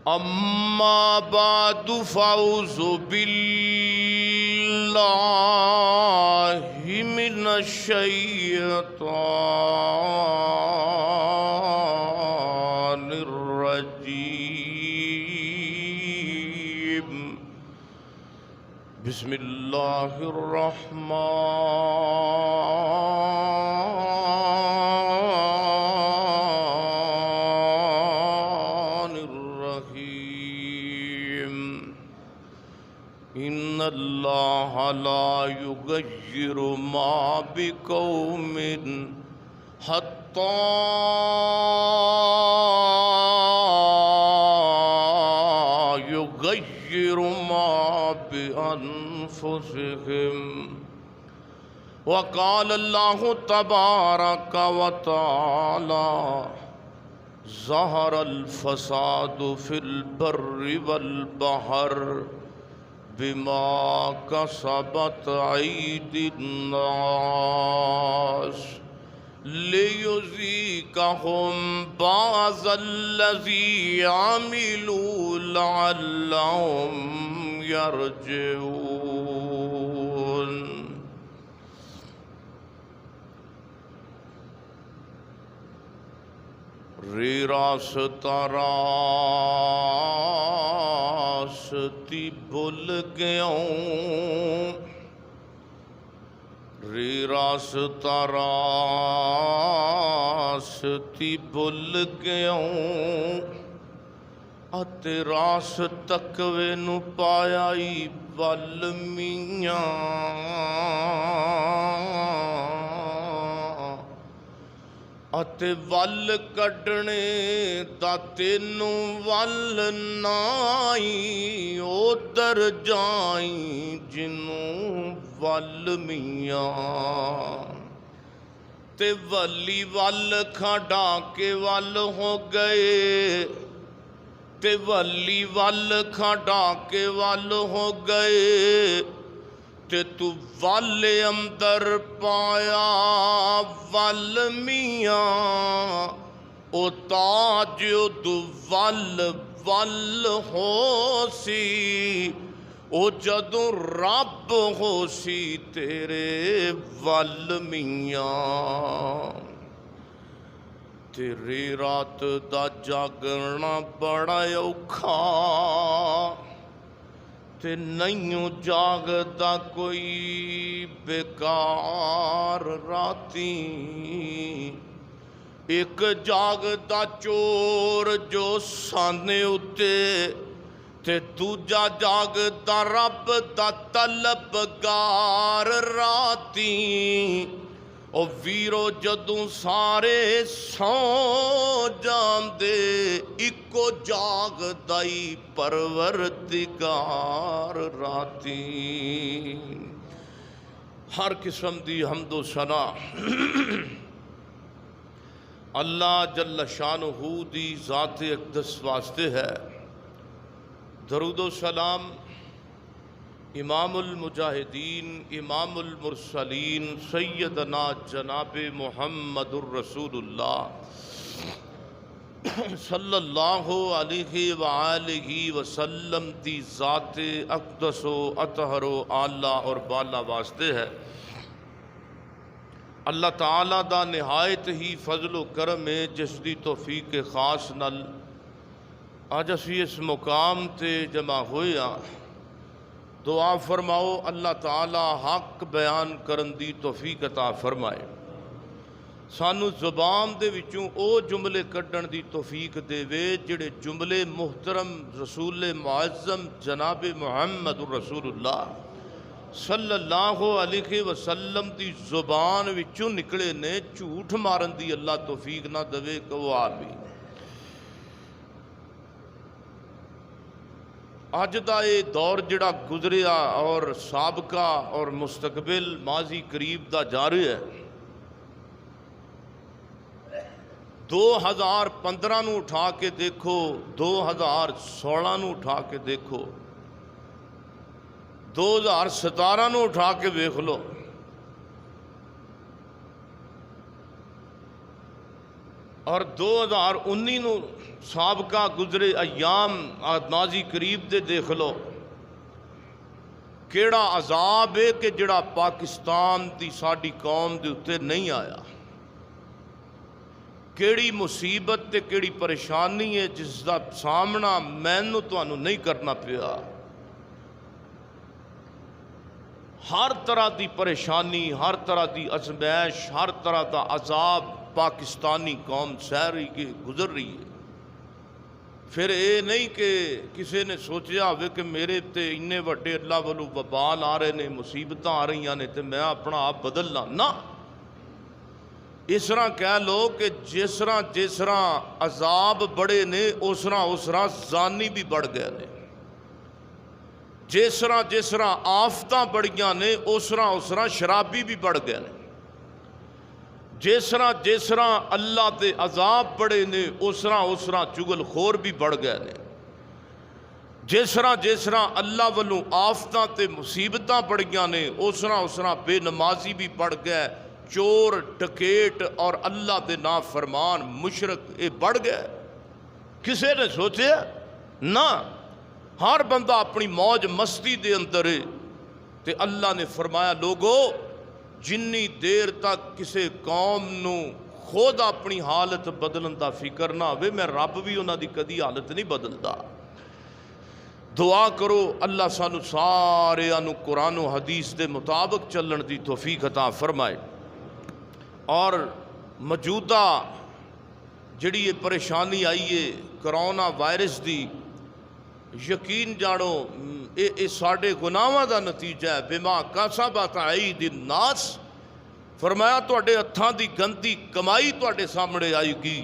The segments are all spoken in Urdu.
اما بعد فاعوذ باللہ من الشیطان الرجیم بسم اللہ الرحمن الرحیم ان اللہ لا یغیر ما بقوم حتی یغیروا ما بأنفسهم وقال اللہ تبارک وتعالی ظہر الفساد فی البر والبحر بما کسبت ایدی الناس لیذیقہم بعض الذی عملوا لعلہم یرجعون۔ راستی بھول گیا راستی بھول گیا اتے راس تقوی نو پایا ہی ول میاں اتے ول کڈنے دا تینوں ول نائی ادھر جائیں جنوں ول میاں تے ولی ول کھڈا کے ول ہو گئے تے ولی ول کھڈا کے ول ہو گئے تے تو ول اندر پایا ول میاں او تاج دو ول ول ہو سی او جدوں رب ہو سی تیرے ول میاں۔ تیری رات دا جاگنا بڑا اوکھا تے نہیں جاگدا کوئی بیکار راتی ایک جاگدا چور جو سانے اتے تے دوجا جاگدا رب دا طلبگار راتی او ویرو جدوں سارے سو جاندے اکو جاگدائی پروردگار راتی۔ ہر قسم دی حمد و ثنا اللہ جل شانہ دی ذات اقدس واسطے ہے۔ درود و سلام امام المجاہدین امام المرسلین سیدنا جناب محمد الرسول اللہ صلی اللہ علیہ وآلہ وسلم دی ذات اقدس و اطہر و اعلیٰ اور بالا واسطے ہے۔ اللہ تعالیٰ دا نہایت ہی فضل و کرم ہے جس دی توفیق خاص نل آج اسی اس مقام تے جمع ہویا۔ دعا فرماؤ اللہ تعالی حق بیان کرن دی توفیق عطا فرمائے، سانو زبان دے وچوں او جملے کڈن دی توفیق دے وے جڑے جملے محترم رسول معظم جناب محمد رسول اللہ صلی اللہ علیہ وسلم دی زبان وچوں نکلے نے، جھوٹ مارن دی اللہ توفیق نہ دوے کہ آمین۔ آج دا یہ دور جڑا گزریا اور سابقہ اور مستقبل ماضی قریب دا جاری ہے، 2015 نو اٹھا کے دیکھو، 2016 نو اٹھا کے دیکھو، 2017 نو اٹھا کے دیکھ لو، اور 2019 نو سابقہ گزرے ایام ماضی قریب دے دیکھ لو کیڑا عذاب ہے کہ جڑا پاکستان دی ساڈی قوم دے اتے نہیں آیا، کیڑی مصیبت تے کیڑی پریشانی ہے جس دا سامنا مینوں تانوں نہیں کرنا پیا۔ ہر طرح دی پریشانی، ہر طرح دی ازمائش، ہر طرح دا عذاب پاکستانی قوم سہ رہی ہے، گزر رہی ہے۔ پھر اے نہیں کہ کسی نے سوچیا ہوئے کہ میرے تے انے وڈے اللہ والو وبال آ رہے نے، مصیبتاں آ رہی ہیں تے میں اپنا آپ بدل لاں، نہ اس طرح کہہ لو کہ جس طرح عذاب بڑے نے اس طرح زانی بھی بڑھ گئے نے، جس طرح آفتاں بڑھیاں نے اس طرح شرابی بھی بڑھ گئے نے، جس طرح اللہ دے عذاب بڑے نے اس طرح چگل خور بھی بڑھ گئے نے، جس طرح اللہ والوں آفتاں تے مصیبتاں بڑھیاں نے اس طرح بے نمازی بھی بڑھ گئے، چور ڈکیٹ اور اللہ دے نافرمان مشرک یہ بڑھ گئے۔ کسے نے سوچے نہ، ہر بندہ اپنی موج مستی دے اندر ہے تے اللہ نے فرمایا لوگو جنی دیر تک کسے قوم نو خود اپنی حالت بدلن دا فکر نہ ہوئے میں رب بھی انہاں دی کدی حالت نہیں بدلدا۔ دعا کرو اللہ سانو سارے انو قرآن و حدیث دے مطابق چلن دی توفیق عطا فرمائے۔ اور موجودہ جڑی یہ پریشانی آئی ہے کرونا وائرس دی، یقین جانو اے ساڑے گناہاں دا نتیجہ ہے۔ بما کسبت ایدی الناس، فرمایا تواڈے ہتھاں دی گندی کمائی تواڈے سامنے آئے گی۔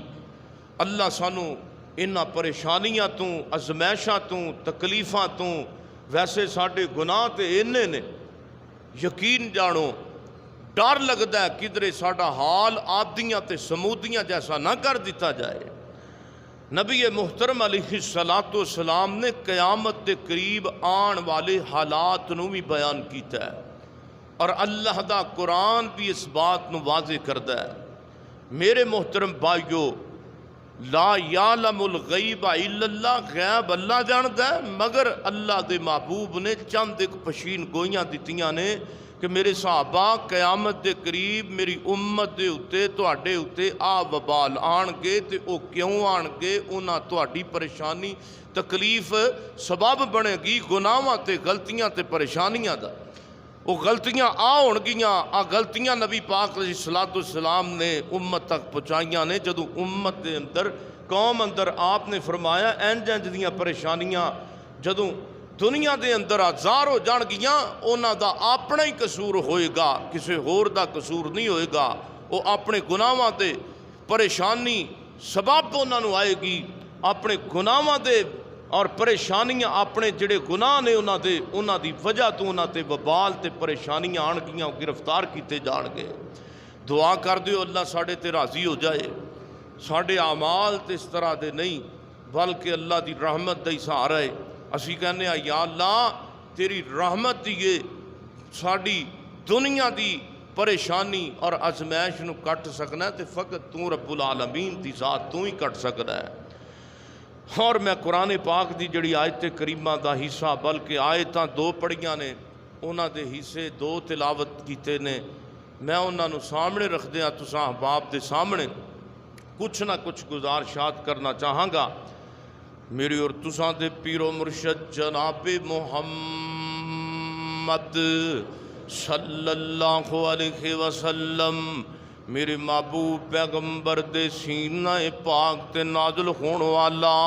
اللہ سانو انہاں پریشانیاں تو، ازمائشاں تو، تکلیفاں تو، ویسے ساڑے گناہ تے انے نے، یقین جانو ڈر لگدا ہے کدھرے ساڑا حال عادیاں تے سمودیاں جیسا نہ کر دیتا جائے۔ نبی محترم علیہ السلام نے قیامت کے قریب آن والے حالات نو بھی بیان کیتا ہے، اور اللہ دا قرآن بھی اس بات نو واضح کردا ہے۔ میرے محترم بھائیو، لا یعلم الغیب الا اللہ، غیب اللہ جاندا ہے، مگر اللہ دے محبوب نے چند ایک پشین گوئیاں دتیاں نے کہ میرے صحابہ قیامت دے قریب میری امت دے اتے تواڈے اتے آ وبال آن گے تے او کیوں آن گے، انہاں تواڈی پریشانی تکلیف سبب بنے گی گناہاں تے غلطیاں تے پریشانیاں دا۔ وہ غلطیاں ہون گیاں، آ غلطیاں نبی پاک علیہ السلام نے امت تک پہنچائیاں نے۔ جدوں امت دے اندر قوم اندر آپ نے فرمایا انج دیاں پریشانیاں جدوں دنیا دے اندر ہزار ہو جان گیاں، انہاں دا اپنا ہی قصور ہوئے گا، کسی ہور دا قصور نہیں ہوئے گا۔ وہ اپنے گناہاں دے پریشانی سبب انہاں نو آئے گی، اپنے گناہاں دے اور پریشانیاں اپنے جڑے گناہ نے انہاں دی وجہ تو انہاں تے وبال تے پریشانیاں آن گیاں، گرفتار کیتے جان گے۔ دعا کر دیو اللہ ساڑے تے راضی ہو جائے، ساڑے اعمال تے اس طرح دے نہیں بلکہ اللہ دی رحمت دا ہی سہارا ہے۔ اسی کہنے ہیں یا اللہ تیری رحمت دیئے ساڑی دنیا دی پریشانی اور ازمائش نو کٹ سکنا ہے تے فقط تو رب العالمین دی ذات تو ہی کٹ سکنا ہے۔ اور میں قرآن پاک دی جڑی آیت کریمہ دا حصہ بلکہ آیتاں دو پڑھیاں نے انہاں دے حصے دو تلاوت کیتے نے، میں انہاں نو سامنے رکھ دیاں تساں احباب دے سامنے کچھ نہ کچھ گزارشات کرنا چاہاں گا۔ میری اور تساں دے پیر و مرشد جناب محمد صلی اللہ علیہ وسلم میرے محبوب پیغمبر دے سینہ پاک تے نازل ہون والا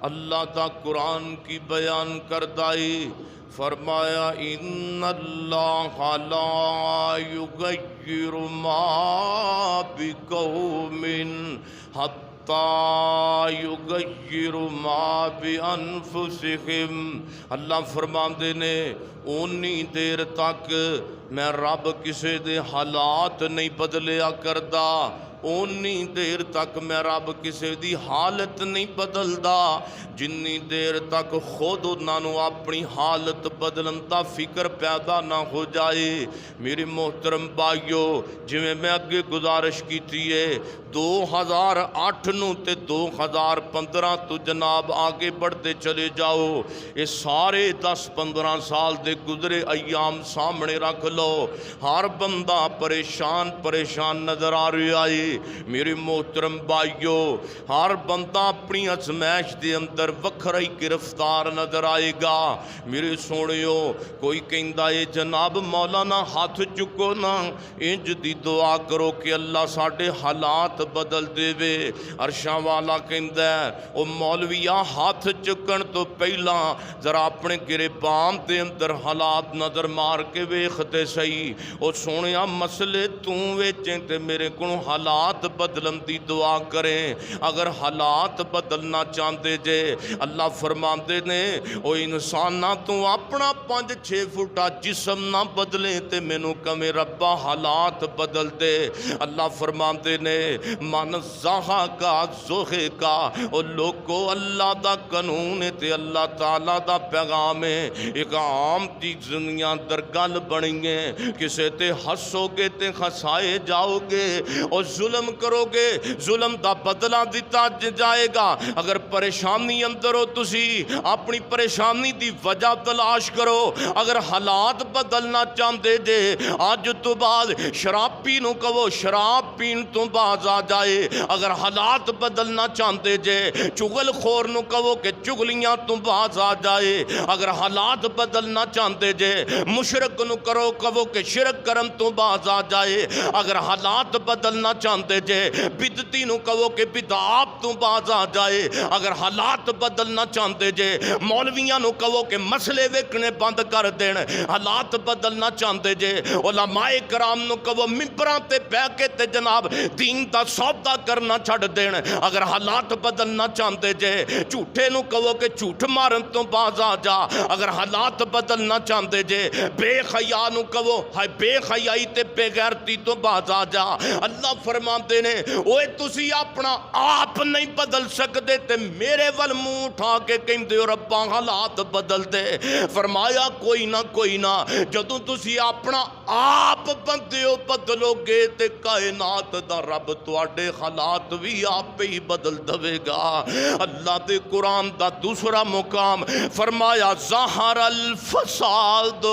اللہ دا قرآن کی بیان کردائی فرمایا ان اللہ لا یغیر ما بقوم حتی یغیر ما بانفسہم۔ اللہ فرماندے نے اونی دیر تک میں رب کسے دے حالات نہیں بدلیا کردا اونی دیر تک میں رب کسی دی حالت نہیں بدلدا جنی دیر تک خود انہاں نوں اپنی حالت بدلن دا فکر پیدا نہ ہو جائے۔ میرے محترم بھائیو، جویں میں اگے گزارش کیتی ہے 2008 نو تے 2015 تو جناب آگے بڑھتے چلے جاؤ، یہ سارے 10-15 سال دے گزرے ایام سامنے رکھ لو، ہر بندہ پریشان نظر آ رہا ہے۔ میرے محترم بھائیو، ہر بندہ اپنی ازمائش دے اندر وکھرا ہی گرفتار نظر آئے گا۔ میرے سونیو، کوئی کہندا ہے جناب مولانا ہاتھ چکو نا، انج دی دعا کرو کہ اللہ ساڈے حالات بدل دے وے۔ عرشاں والا کہندا ہے او مولویا ہاتھ چکن تو پہلا ذرا اپنے گریبان دے اندر حالات نظر مار کے ویکھتے سہی، او سونیا مسئلے توں وچیں تے میرے کو حالات بدلن دی دعا کریں۔ اگر حالات بدلنا چاہتے جے، اللہ فرماندے نے او انساناں تو اپنا 5-6 فٹا جسم نہ بدلے تے مینوں کمے ربا حالات بدل دے۔ اللہ فرماندے نے من زہا کا زوہے کا، او لوگو اللہ دا قانون تے اللہ تعالیٰ دا پیغام ہے، ایک عام چیز دنیا در گل بنی ہے، کسے تے ہسو گے تے ہسائے جاؤ گے، اور ظلم کرو گے ظلم دا بدلہ دیتا جائے گا۔ اگر پریشانی اندر ہو تسی اپنی پریشانی دی وجہ تلاش کرو۔ اگر حالات بدلنا چاہتے جے، آج تو بعد شراب پینوں کہو شراب پین تو باز آ جائے۔ اگر حالات بدلنا چاہتے جے، چغل خور نو کہو کہ چغلیاں تو باز آ جائے۔ اگر حالات بدلنا چاہتے جے، مشرک نو کرو کہو کہ شرک کرن تو باز آ جائے۔ اگر حالات بدلنا چاہتے جے، بدتی نو کہو کہ بدعات تو باز آ جائے۔ اگر حالات بدلنا چاہتے جے، مولویاں نو کہو کہ مسئلے ویکھنے بند کر دین۔ حالات بدلنا چاہتے جے، علماء کرام نو کہو ممبراں تے بیٹھ کے تے جناب دین دا سودا کرنا چھڑ دین۔ اگر حالات بدلنا چاہتے جے، جھوٹے نو کہو کہ جھوٹ مارن تو باز آ جا۔ اگر حالات بدلنا چاہتے جے، بے حیا نو کہو ہائے بے حیائی تے بے غیرتی تو باز آ جا۔ اللہ فرماتے نے اوے تسی اپنا آپ نہیں بدل سکتے تے میرے ول منہ اٹھا کے کہندے ہو ربا حالات بدل دے۔ فرمایا کوئی نہ جدوں تسی اپنا آپ بندے ہو بدلو گے تے کائنات دا رب تواڈے حالات بھی آپ ہی بدل دے گا۔ اللہ دے قرآن دا دوسرا مقام فرمایا ظہر الفساد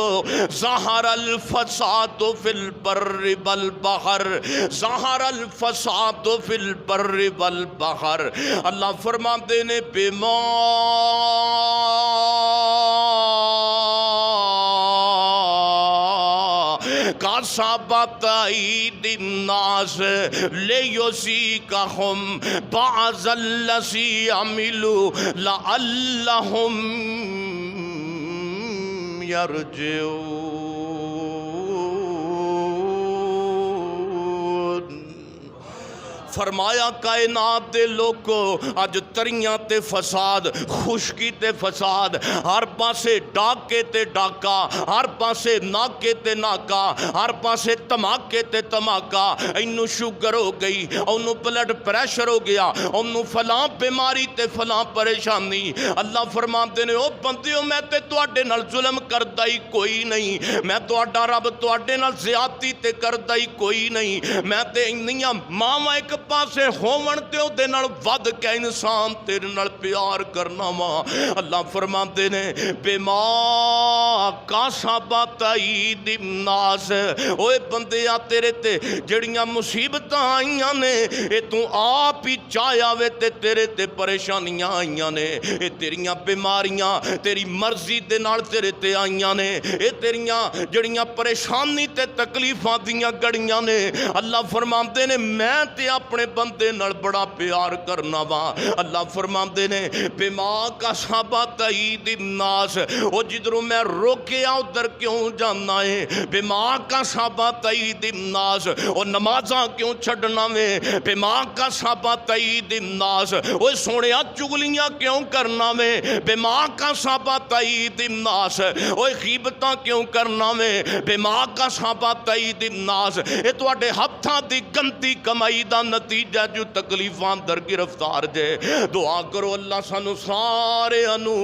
فی البر والبحر، ظہر الفساد فی البر والبحر۔ اللہ فرماتے نے بما کسبت ایدی الناس لیذیقہم بعض الذی عملوا لعلہم یرجعون۔ فرمایا کائنات دے لوگو اج تریاں تے فساد، خشکی تے فساد، ہر پاسے ڈاکے تے ڈاکا، ہر پاسے ناکے تے ناکا، ہر پاسے تماکے تے تماکا۔ اینو شوگر ہو گئی، اونو بلڈ پریشر ہو گیا، اونو فلاں بیماری تے فلاں پریشانی۔ اللہ فرماتے نے او بندیو میں تے تواڈے نال ظلم کردا ہی کوئی نہیں، میں تواڈا رب تواڈے نال زیادتی تے کردا ہی کوئی نہیں، میں تے انیاں ماواں ایک پاسے ہون تے او دے نال ود کے انسان تیرے نال پیار کرنا وا۔ اللہ فرماتے نے بما کسبت ایدی الناس، اوے بندیا تیرے تے جڑیاں مصیبتاں آئیاں نے اے تو آپ ہی چاہیا وے تے تیرے تے پریشانیاں آئیاں نے، اے تیریاں بیماریاں تیری مرضی دے نال تیرے تے آئیاں نے، اے تیریاں جڑیاں پریشانی تے تکلیفاں دیاں گڑیاں نے۔ اللہ فرماتے نے میں تے اپنے اپنے بندے نال بڑا پیار کرنا وا۔ اللہ فرماندے نے بما کسبت ایدی الناس، او جدھروں میں روکیا ادھر کیوں جانا ہے؟ بما کسبت ایدی الناس، او نمازاں کیوں چھڈنا وے؟ بما کسبت ایدی الناس، او سونیا چگلیاں کیوں کرنا وے؟ بما کسبت ایدی الناس، او غیبتاں کیوں کرنا وے؟ بما کسبت ایدی الناس، اے تواڈے ہتھاں دی گندی کمائی دا نتیجہ جو تکلیفاں در گرفتار جے۔ دعا کرو اللہ سانو سارے انو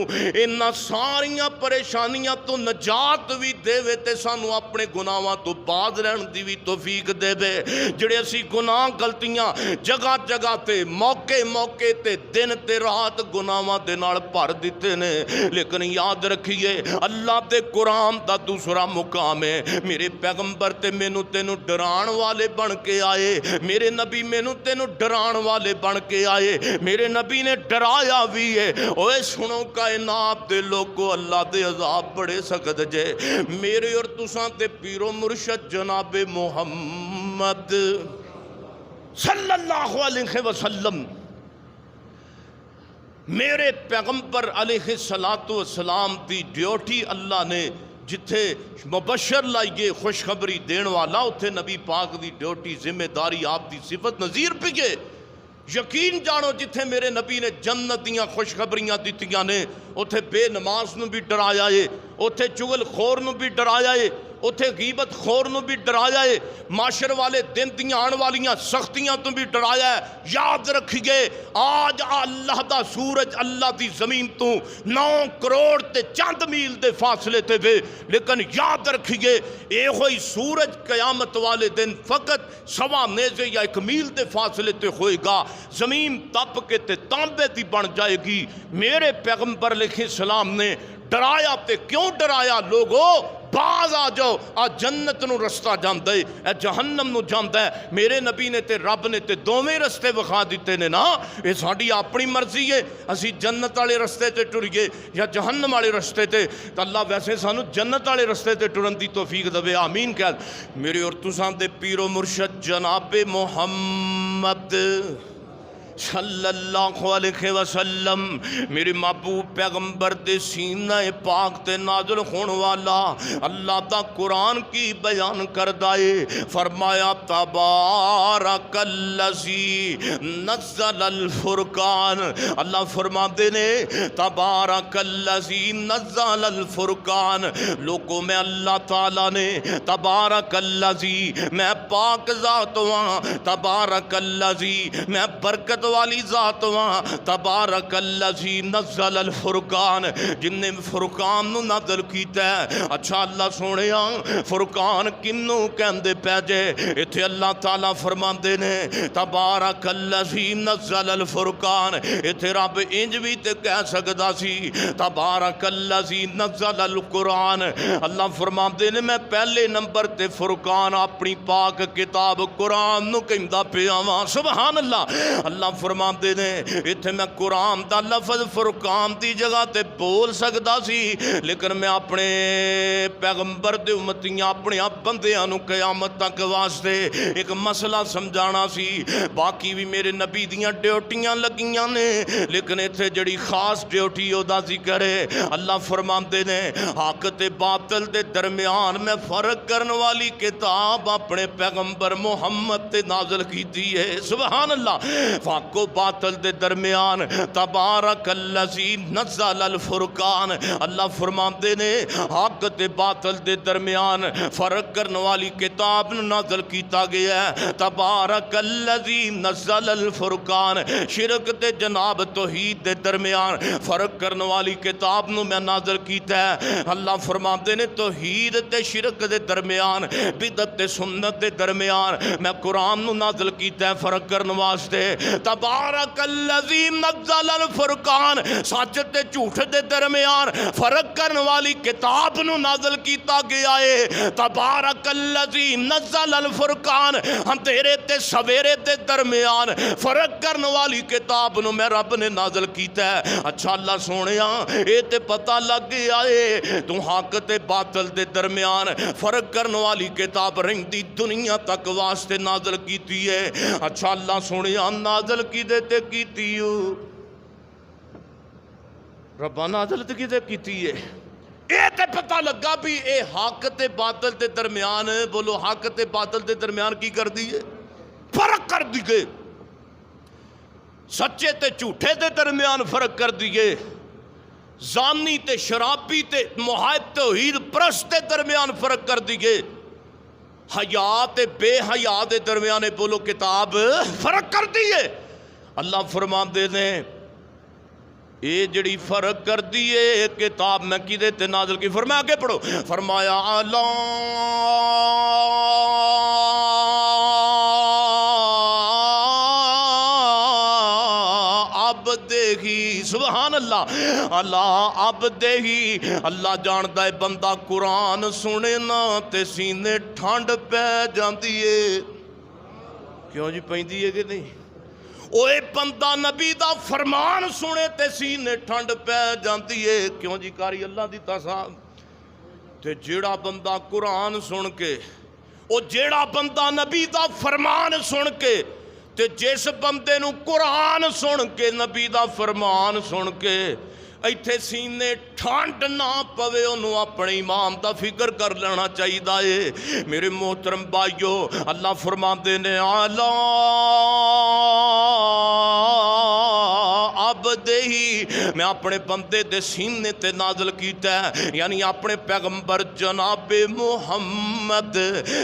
انہاں ساریاں پریشانیاں تو نجات بھی دے وے تے سانو اپنے گناہاں تو باز رہن دی بھی توفیق دے وے۔ جڑے اسی گناہ غلطیاں جگہ جگہ تے موقع تے دن تے رات گناہاں دے نال بھر دتے نے، لیکن یاد رکھیے اللہ تے قرآن دا دوسرا مقام ہے۔ میرے پیغمبر تے مینوں تینوں ڈران والے بن کے آئے، میرے نبی مینوں تینوں ڈران والے بن کے آئے، میرے نبی نے ڈرایا بھی ہے۔ اوے سنو کائنات دے لوگو، اللہ دے عذاب بڑے سخت جے۔ میرے اور تساں تے پیر و مرشد جناب محمد صلی اللہ علیہ وسلم، میرے پیغمبر علیہ السلام دی ڈیوٹی اللہ نے جتھے مبشر لائیے خوشخبری دین والا، اتھے نبی پاک دی ڈیوٹی ذمہ داری آپ دی صفت نظیر پیے۔ یقین جانو جتھے میرے نبی نے جنت دیاں خوشخبریاں دیتیاں نے، اتھے بے نماز نو بھی ڈرایا ہے، اتھے چغل خور نو بھی ڈرایا ہے، اتھے غیبت خور نو بھی ڈرایا ہے، معاشر والے دن دیاں آن والیاں سختیاں تو بھی ڈرایا ہے۔ یاد رکھیے آج اللہ دا سورج اللہ دی زمین تو 9 کروڑ تے چند میل دے فاصلے تے وے، لیکن یاد رکھیے اے ہوئی سورج قیامت والے دن فقط 1.25 نیزے یا 1 میل دے فاصلے تے ہوئے گا، زمین تپ کے تے تانبے دی بن جائے گی۔ میرے پیغمبر علیہ السلام نے ڈرایا تے کیوں ڈرایا؟ لوگو باز آ جاؤ، آ جنت نو رستہ جاندے اے جہنم نو جاندے۔ میرے نبی نے تے رب نے تے دوویں رستے وکھا دیتے نے نا، یہ ساڈی اپنی مرضی ہے اسی جنت والے رستے تے ٹریے یا جہنم والے رستے تے، تو اللہ ویسے سانو جنت والے رستے تے ٹرن دی توفیق دے، آمین کہہ۔ میرے اور تساں دے پیر و مرشد جناب محمد صلی اللہ علیہ وسلم، میرے محبوب پیغمبر دے سینہ پاک تے نازل ہون والا اللہ دا قرآن کی بیان کردائے، فرمایا تبارک الذی نزل الفرقان۔ اللہ فرما دے نے تبارک الذی نزل الفرقان، لوگوں میں اللہ تعالیٰ نے تبارک الذی، میں پاک ذات ہوں، تبارک الذی میں برکت والی ذات ہاں، تبارک الذی نزل الفرقان، جن نے فرقان نو نازل کیتا ہے۔ اچھا اللہ سونیا فرقان کنوں کہندے پے جے؟ ایتھے اللہ تعالیٰ فرماندے نے تبارک الذی نزل الفرقان، ایتھے رب انج بھی تے کہہ سکدا سی تبارک الذی نزل القرآن۔ اللہ فرماندے نے میں پہلے نمبر تے فرقان اپنی پاک کتاب قرآن نو کہندا پیا واں، سبحان اللہ۔ اللہ فرماندے نے اتھے میں قرآن دا لفظ فرقان دی جگہ تے بول سکدا سی، لیکن میں اپنے پیغمبر دے امتیاں اپنے بندیاں نو قیامت تک واسطے ایک مسئلہ سمجھانا سی۔ باقی بھی میرے نبی دیاں ڈیوٹیاں لگیاں نے، لیکن اتھے جڑی خاص ڈیوٹی او دا ذکر ہے۔ اللہ فرماندے نے حق تے باطل دے درمیان میں فرق کرن والی کتاب اپنے پیغمبر محمد تے نازل کیتی ہے، سبحان اللہ۔ حق و باطل دے درمیان تبارک الذی نزل الفرقان، اللہ فرماندے نے حق تے باطل دے درمیان فرق کرنے والی کتاب نازل کیتا گیا ہے، تبارک الذی نزل الفرقان۔ شرک تے جناب توحید دے درمیان فرق کرنے والی کتاب نو میں نازل کیتا ہے۔ اللہ فرماندے نے توحید تے شرک دے درمیان، بدعت تے سنت دے درمیان میں قرآن نو نازل کیتا ہے فرق کرنے واسطے۔ تبارک الذی نزل الفرقان، سچ تے جھوٹ دے درمیان فرق کرن والی کتاب نو نازل کیتا گیا ہے۔ تبارک الذی نزل الفرقان، اندھیرے تے سویرے دے درمیان فرق کرن والی کتاب نو میں رب نے نازل کیتا ہے۔ اچھا اللہ سونیا اے تے پتہ لگ گیا ہے تو حق تے باطل دے درمیان فرق کرن والی کتاب رہندی دنیا تک واسطے نازل کیتی ہے۔ اچھا اللہ سونیا نازل کیتے تے کیتی ہو ربا نازل تے کیتے کیتی ہے، اے تے پتہ لگا بھی اے حق تے باطل دے درمیان، بولو حق تے باطل دے درمیان کی کر دی ہے؟ فرق کر دیئے۔ سچے تے جھوٹے دے درمیان فرق کر دیئے، زانی تے شرابی تے محب توحید پرست دے درمیان فرق کر دیئے، حیا تے بے حیا دے درمیان بولو کتاب فرق کر دیئے۔ اللہ فرماندے نے اے جڑی فرق کر دیئے کتاب میں کی دیتے نازل کی، فرمایا آگے پڑھو، فرمایا اللہ عبدہی، سبحان اللہ، اللہ عبدہی، اللہ جانتا ہے بندہ قرآن سنے نا تے سینے ٹھنڈ پہ جاندیے، کیوں جی پہندی ہے کہ نہیں؟ اوے بندہ نبی دا فرمان سنے تے سینے ٹھنڈ پہ جاندی ہے، کیوں جی کاری اللہ دی تصاحب؟ تے جیڑا بندہ قرآن سن کے، او جیڑا بندہ نبی دا فرمان سن کے، تے جس بندے نو قرآن سن کے نبی دا فرمان سن کے ایتھے سینے ٹھنڈ نہ پوے انہوں اپنے امام دا فکر کر لینا چاہیے دائے۔ میرے محترم بھائیو اللہ فرماندے نے اعلیٰ عبدہی، میں اپنے بندے دے سینے تے نازل کیتا ہے، یعنی اپنے پیغمبر جناب محمد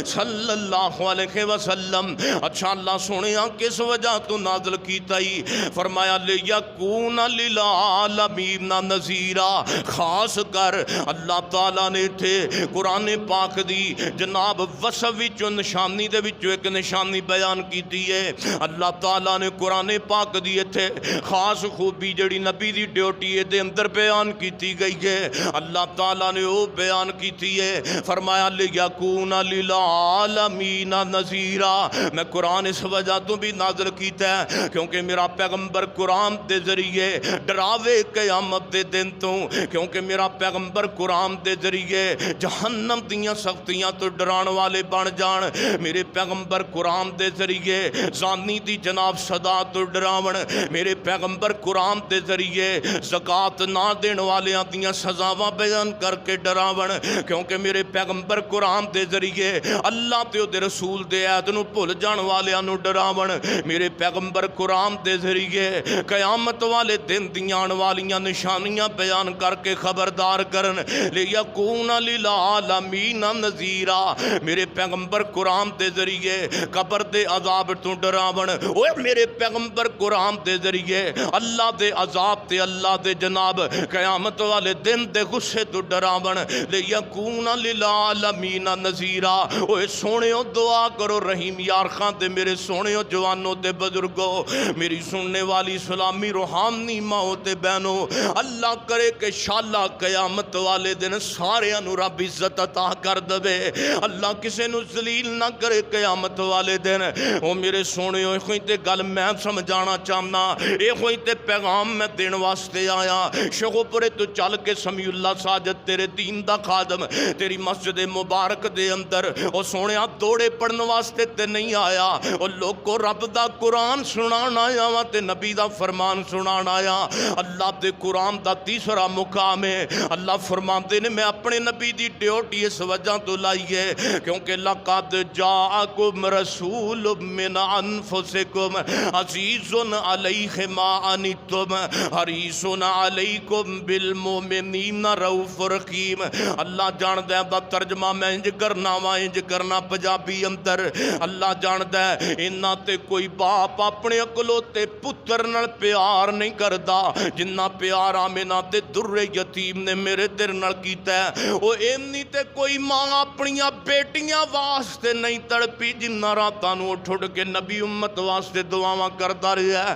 صلی اللہ علیہ وسلم۔ اچھا اللہ سنیا کس وجہ تو نازل کیتا ہی؟ فرمایا لیکون للعالمین نذیرہ، خاص کر اللہ تعالیٰ نے تھے قرآن پاک دی جناب وصف وچوں نشانی دے وچوں ایک نشانی بیان کیتی ہے۔ اللہ تعالیٰ نے قرآن پاک دی تھے خاص خوبی جڑی نبی دی ڈیوٹی دے اندر بیان کیتی گئی ہے، اللہ تعالیٰ نے وہ بیان کیتی ہے۔ فرمایا لیکون للعالمین نذیرہ، میں قرآن اس وجہ تو بھی نازل کیتا ہے کیونکہ میرا پیغمبر قرآن دے ذریعے ڈراوے قیامت دے دن تو، کیونکہ میرا پیغمبر قرآن دے ذریعے جہنم دیاں سختیاں تو ڈران والے بن جان، میرے پیغمبر قرآن دے ذریعے زانی دی جناب صدا تو ڈراون، میرے پیغمبر قرآن دے ذریعے زکاة نہ دین والیاں دیاں سزاواں بیان کر کے ڈراون، کیونکہ میرے پیغمبر قرآن دے ذریعے اللہ تے دے رسول دے عہد نو بھول جان والیاں نو ڈراون، میرے پیغمبر قرآن دے ذریعے قیامت والے دن دیاں آن والیاں نشانیاں بیان کر کے خبردار کرن، لیکون للعالمین نذیرہ، میرے پیغمبر قرآن دے ذریعے قبر دے عذاب تو ڈراون، اوے میرے پیغمبر قرآن دے ذریعے اللہ دے عذاب تے اللہ دے جناب قیامت والے دن دے غصے تو ڈراون، لیکون للعالمین نذیرہ۔ اوے سونےو دعا کرو رحیم یار خان دے میرے سونےو جوانوں دے بزرگوں، میری سننے والی سلامی روحانی ماں تے بہنوں، اللہ کرے کہ شاءاللہ قیامت والے دن سارے انو رب عزت عطا کر دے، اللہ کسے نو ذلیل نہ کرے قیامت والے دن۔ او میرے سونے ہوئے کوئی تے گل میں سمجھانا چاہنا، اے کوئی تے پیغام میں دین واسطے آیا، شغو پرے تو چل کے سمیع اللہ ساجد تیرے دین دا خادم تیری مسجد مبارک دے اندر او سونے دوڑے پڑھن واسطے تے نہیں آیا، او لوگ کو رب دا قرآن سنانا آیا وہاں تے نبی دا فرمان سنانا آیا۔ اللہ دے قرآن دا تیسرا مقام ہے، اللہ فرماندے نے میں اپنے نبی دی ڈیوٹی اس وجہ تو لائیے کیونکہ لقد جاءکم رسول من انفسکم عزیز علیہ ما عنتم علیکم حریص علیکم بالمؤمنین رؤوف رحیم۔ اللہ جاندا ہے دا ترجمہ میں انج کرنا وا انج کرنا پنجابی اندر اللہ جاندا ہے انہاں تے کوئی باپ اپنے اکلوتے پتر نال پیار نہیں کردا جنہ پیار آمنہ تے در یتیم نے میرے تیرے نال کیتا ہے او اینی تے کوئی ماں اپنیاں بیٹیاں واسطے نہیں تڑپی جنہ راتاں نوں اٹھ اٹھ کے نبی امت واسطے دعاواں کردا رہیا ہے۔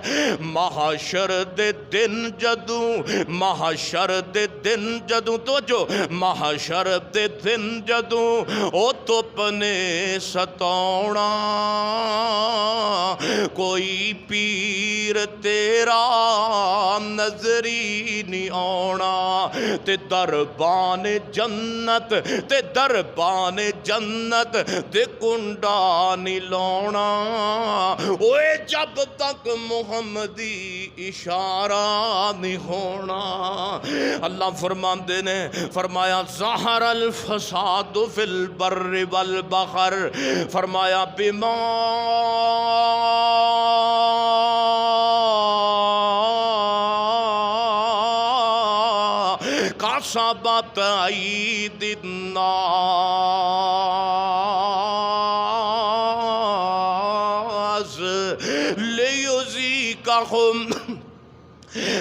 محشر دے دن جدوں محشر دے دن جدوں توجہ محشر دے دن جدوں او تپ نے ستونا کوئی پیر تیرا نظری نہیں آنا تے دربان جنت تے دربان جنت تے کنڈا نہیں لانا اوے جب تک محمدی اشارہ نہیں ہونا۔ اللہ فرماندے نے فرمایا ظہر الفساد فی البر والبحر فرمایا بما کسبت ایدی الناس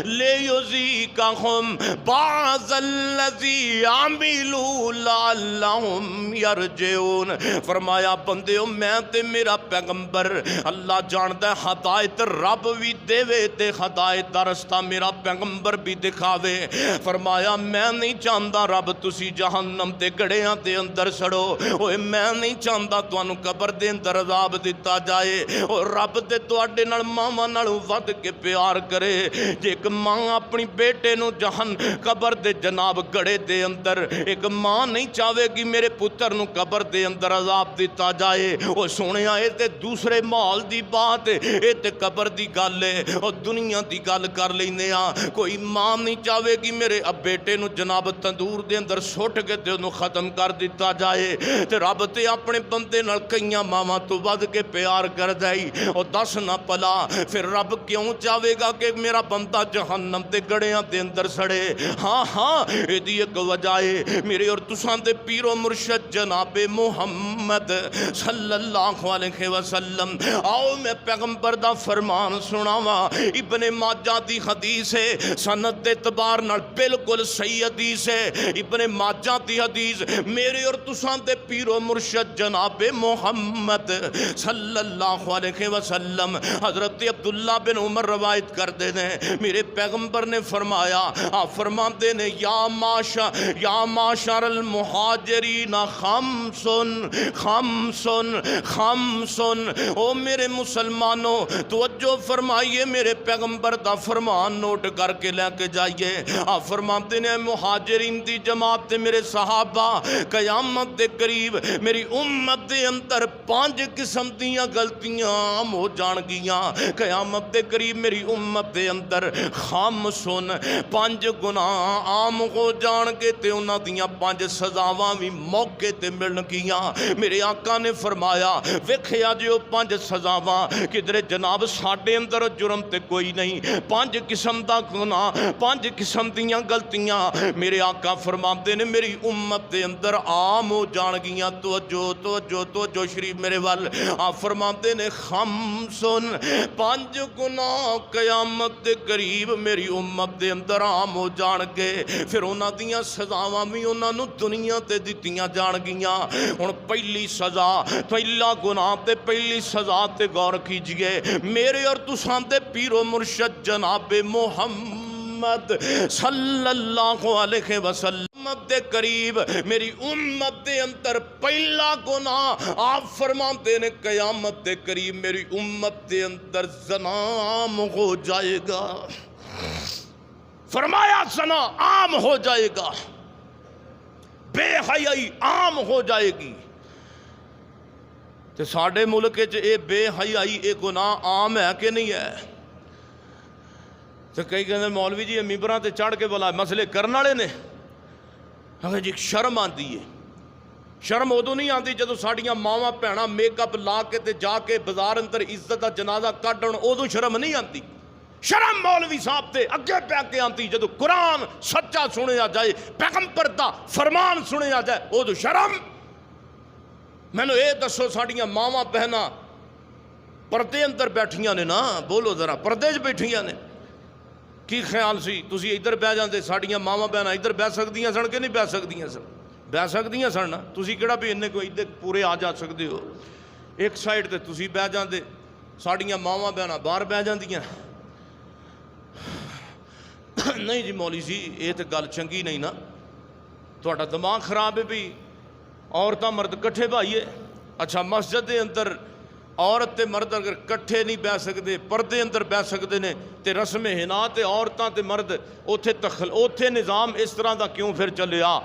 لیذیقہم بعض الذی عملوا لعلہم یرجعون۔ فرمایا بندیو میں تے میرا پیغمبر اللہ جاندا ہے ہدایت رب بھی دے تے ہدایت دا رستہ میرا پیغمبر بھی دکھاوے۔ فرمایا میں نہیں چاہتا رب تسی جہنم دے گڑیاں دے اندر سڑو اوے میں نہیں چاہتا تانوں قبر دے اندر عذاب دتا جائے او رب دے تواڈے نال ماواں نال ود کے پیار کرے جے ایک ماں اپنی بیٹے نو جہن قبر دے جناب گڑے دے اندر ایک ماں نہیں چاہے گی میرے پتر نو قبر دے اندر عذاب دیتا جائے او سونے آئے تے دوسرے مال دی بات اے تے قبر دی گل ہے او دنیا دی گل کر لینے کوئی ماں نہیں چاہے گی میرے اب بیٹے نو جناب تندور دے اندر سٹ کے تے انو ختم کر دیتا جائے تے رب تے اپنے بندے نال کئیاں ماواں تو ود کے پیار کر دائی او دس نہ پلا پھر رب کیوں چاہے گا کہ میرا بندہ جہنم دے گڑیاں دے اندر سڑے؟ ہاں ایدی ایک وجہ ہے میرے اور تسان دے پیر و مرشد جناب محمد صلی اللہ علیہ وسلم آؤ میں پیغمبر دا فرمان سناوا ابن ماجہ دی حدیث ہے سند اعتبار نال بالکل صحیح حدیث ہے ابن ماجہ دی حدیث میرے اور تسان دے پیر و مرشد جناب محمد صلی اللہ علیہ وسلم حضرت عبداللہ بن عمر روایت کر دے دیں میرے پیغمبر نے فرمایا فرماتے نے یا معاشر المہاجرین خمسن خمسن خمسن او میرے مسلمانوں توجہ فرمائیے میرے پیغمبر دا فرمان نوٹ کر کے لے کے جائیے فرماتے نے مہاجرین دی جماعت میرے صحابہ قیامت دے قریب میری امت دے اندر 5 قسم دیاں غلطیاں عام ہو جان گیاں قیامت دے قریب میری امت دے اندر خامسن 5 گناہ عام ہو جان کے تے انہاں دیاں 5 سزاواں بھی موقع تے ملن گیاں میرے آقا نے فرمایا ویکھیا جو 5 سزاواں کدھر جناب ساڈے اندر جرم تے کوئی نہیں 5 قسم دا گناہ 5 قسم دیاں غلطیاں میرے آقا فرماتے نے میری امت دے اندر عام ہو جان گیاں توجہ شریف میرے وال فرماتے نے خمسن 5 گناہ قیامت دے قریب میری امت دے اندر عام ہو جان گے پھر انہاں دیاں سزاواں بھی انہاں نو دنیا تے دتیاں جان گیاں ہن پہلی سزا پہلا گناہ تے پہلی سزا تے غور کیجئے میرے اور تساں دے پیر و مرشد جناب محمد صلی اللہ علیہ وسلم دے قریب میری امت دے اندر پہلا گناہ آپ فرماتے نے قیامت دے قریب میری امت دے اندر زنا عام ہو جائے گا فرمایا زنا عام ہو جائے گا بے حیائی عام ہو جائے گی تے ساڑھے ملک اے بے حیائی اے گناہ عام ہے کہ نہیں ہے تو کئی کہتے ہیں مولوی جی ممبراں تے چڑھ کے بلا مسئلے کرنے والے نے ہمیں جی شرم آندی ہے شرم ادو نہیں آندی جدو ساڑیاں ماواں بھیناں میک اپ لا کے تے جا کے بازار اندر عزت دا جنازہ کڈن ادو شرم نہیں آندی شرم مولوی صاحب تے اگے پہ کے آتی جدو قرآن سچا سنیا جائے پیغمبر دا فرمان سنیا جائے وہ تو شرم. مینو یہ دسو ساڑیاں ماواں بہناں پردے اندر بیٹھیاں نے نا, بولو ذرا, پردے چ بیٹھیاں نے, کی خیال سی تسی ادھر بہ جاندے ساڑیاں ماواں بہناں ادھر بہ سکدیاں سن کہ نہیں بہ سکدیاں سن؟ بہ سکدیاں سن نا. تسی کیڑا بھی انہیں کوئی ادھر پورے آ جا سکدے ہو؟ ایک سائڈ تے تسی بہ جاندے, ساڑیاں ماواں بہناں باہر بہ جاندیاں. نہیں جی مولوی جی یہ تو گل چنگی نہیں نا, تہاڈا دماغ خراب ہے بھی عورتاں مرد کٹھے بھائیے. اچھا مسجد دے اندر عورت تے مرد اگر کٹھے نہیں بہ سکتے پردے اندر بہ سکتے نے تے رسم حنا تے عورتاں تے مرد اوتھے نظام اس طرح دا کیوں پھر چلیا؟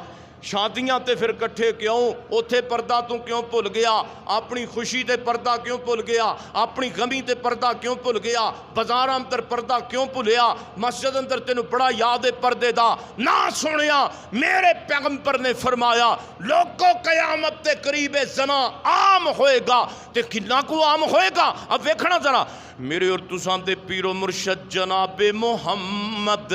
شادیاں تے پھر کٹھے کیوں؟ اوتھے پردہ تو کیوں بھول گیا؟ اپنی خوشی تے پردہ کیوں بھول گیا؟ اپنی غمی تے پردہ کیوں بھول گیا؟ بازار اندر پردہ کیوں بھولیا؟ مسجد اندر تینوں بڑا یاد ہے پردے دا نہ سنیا. میرے پیغمبر نے فرمایا لوگوں قیامت تے قریب زنا عام ہوئے گا. تے کنا کو عام ہوئے گا؟ اب ویکھنا ذرا, میرے اور تساں دے پیر و مرشد جناب محمد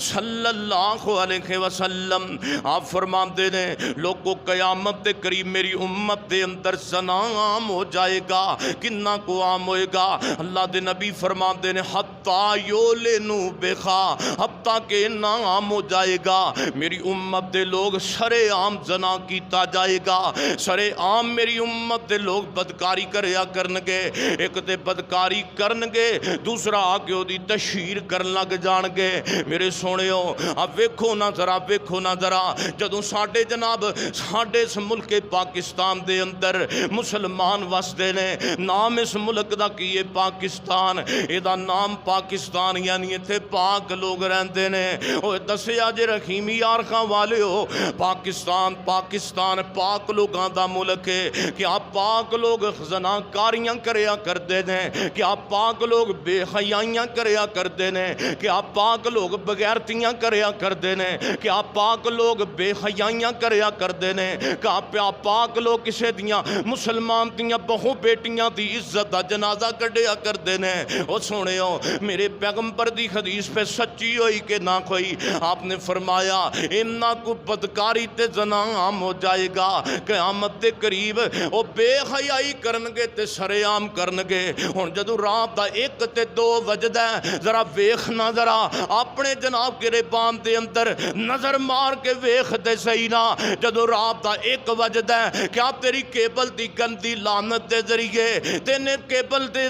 صلی اللہ علیہ وسلم آپ فرماندے نے لوگوں قیامت دے قریب میری امت دے اندر زنا عام ہو جائے گا. کنا کو عام ہوئے گا؟ اللہ دے نبی فرماندے نے حتیٰ یولنو بخا, حتیٰ کہ نا عام ہو جائے گا میری امت دے لوگ سرے عام زنا کیتا جائے گا. سرے عام میری امت دے لوگ بدکاری کریا کرنگے. ایک تے بدکاری کرنگے, دوسرا آگے ہو دی تشہیر کرن لگ جانگے. میرے سونےو اب ویکھو نا ذرا, ویکھو نا ذرا, جدوں ساڈے جناب ساڈے اس ملک پاکستان دے اندر مسلمان وسدے نے, نام اس ملک دا کی ہے پاکستان, اے دا نام پاکستان یعنی ایتھے پاک لوگ رہندے نے. او دسیا جے رحیمی یار خاں والے ہو پاکستان پاک لوگاں دا ملک ہے. کیا پاک لوگ زناکاریاں کریا کردے نے؟ کیا پاک لوگ بے حیائیاں کریا کردے نے؟ کیا پاک لوگ بغیرتیاں کریا کردے نے؟ کیا پاک لوگ بے حیائیاں کریا کردے نے؟ کیا پاک لوگ کسے دیاں مسلمان دیاں بہو بیٹیاں دی عزت دا جنازہ کڈیا کردے نے؟ او سونےو میرے پیغمبر دی حدیث پہ سچی ہوئی کہ نہ کوئی, آپ نے فرمایا انہاں کو بدکاری تے زنا عام ہو جائے گا قیامت دے قریب. او بے حیائی کرنگے تے سرے عام کرنگے. ہن جدو رات دا 1 تے 2 وجدا ہے, ذرا ویکھنا ذرا اپنے جناب گریبان دے اندر نظر مار کے ویکھ دے صحیح نا. جدو رات دا 1 وجدا ہے, کیا تیری کیبل دی گندی لعنت دے ذریعے, تینے کیبل دے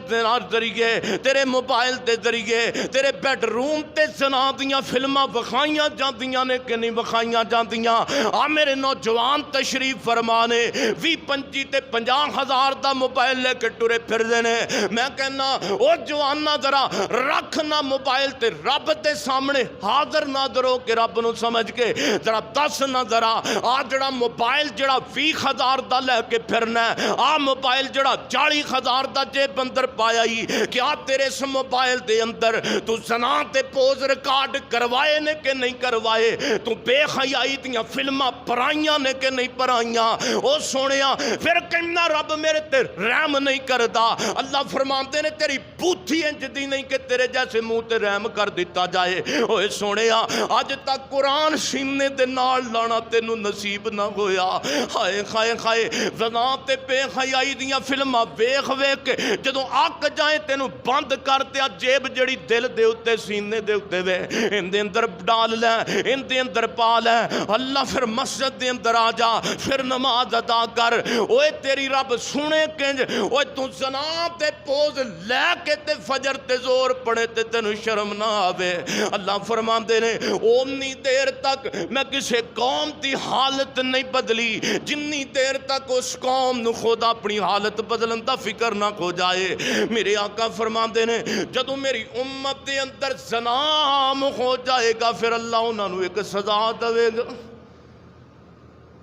ذریعے, تیرے موبائل دے ذریعے تیرے بیڈ روم تے زنا دیاں فلماں وکھائیاں جاندیاں نے کہ نہیں وکھائیاں جاندیاں؟ آ میرے نوجوان تشریف فرمانے 20-25 تے 50,000 دا موبائل لے کے ٹرے پھر دینے. میں کہنا او جوانا ذرا رکھنا موبائل تے رب دے سامنے حاضر نہ درو کہ رب نو سمجھ کے ذرا دس نہ ذرا آ جڑا موبائل جڑا 20,000 دا لے کے پھرنا ہے, آ موبائل جڑا 40,000 دا جیب اندر پایا ہی, کیا تیرے اس موبائل دے اندر تو زنا تے پوز ریکارڈ کروائے نے کہ نہیں کروائے؟ تو بے حیائی دیاں فلماں پرائیاں نے کہ نہیں پرائیاں؟ او سونیا پھر کہنا رب میرے تے رحم نہیں کردا. اللہ فرماتے نے تیری بوتھی انج دی نہیں کہ تیرے جیسے منہ تے رحم کر دیتا جائے. اوے سونیا اج تک قرآن سینے دے نال لانا تینوں نصیب نہ ہویا. ہائے ہائے ہائے زنا تے بے حیائی دیاں فلماں ویکھ ویکھ کے جدوں اک جائیں تینوں بند کر تے جیب جڑی دل دے اوتے سینے دے اوتے وے ان دے اندر ڈال لے, ان دے اندر پا لے. اللہ پھر مسجد دے اندر آ جا, پھر نماز ادا کر. اوے تیری رب سنے کنج, اوے تو زنا تے پوز لے کے تے فجر تے زور پڑے تے تینوں شرم نہ آوے. اللہ فرماندے نے اونی دیر تک میں کسے قوم دی حالت نہیں بدلی جنی دیر تک اس قوم نو خود اپنی حالت بدلن دا فکر نہ کھو جائے. میرے آقا فرماندے نے جدو میری امت دے اندر زنا عام ہو جائے گا پھر اللہ انہاں نو ایک سزا دے گا.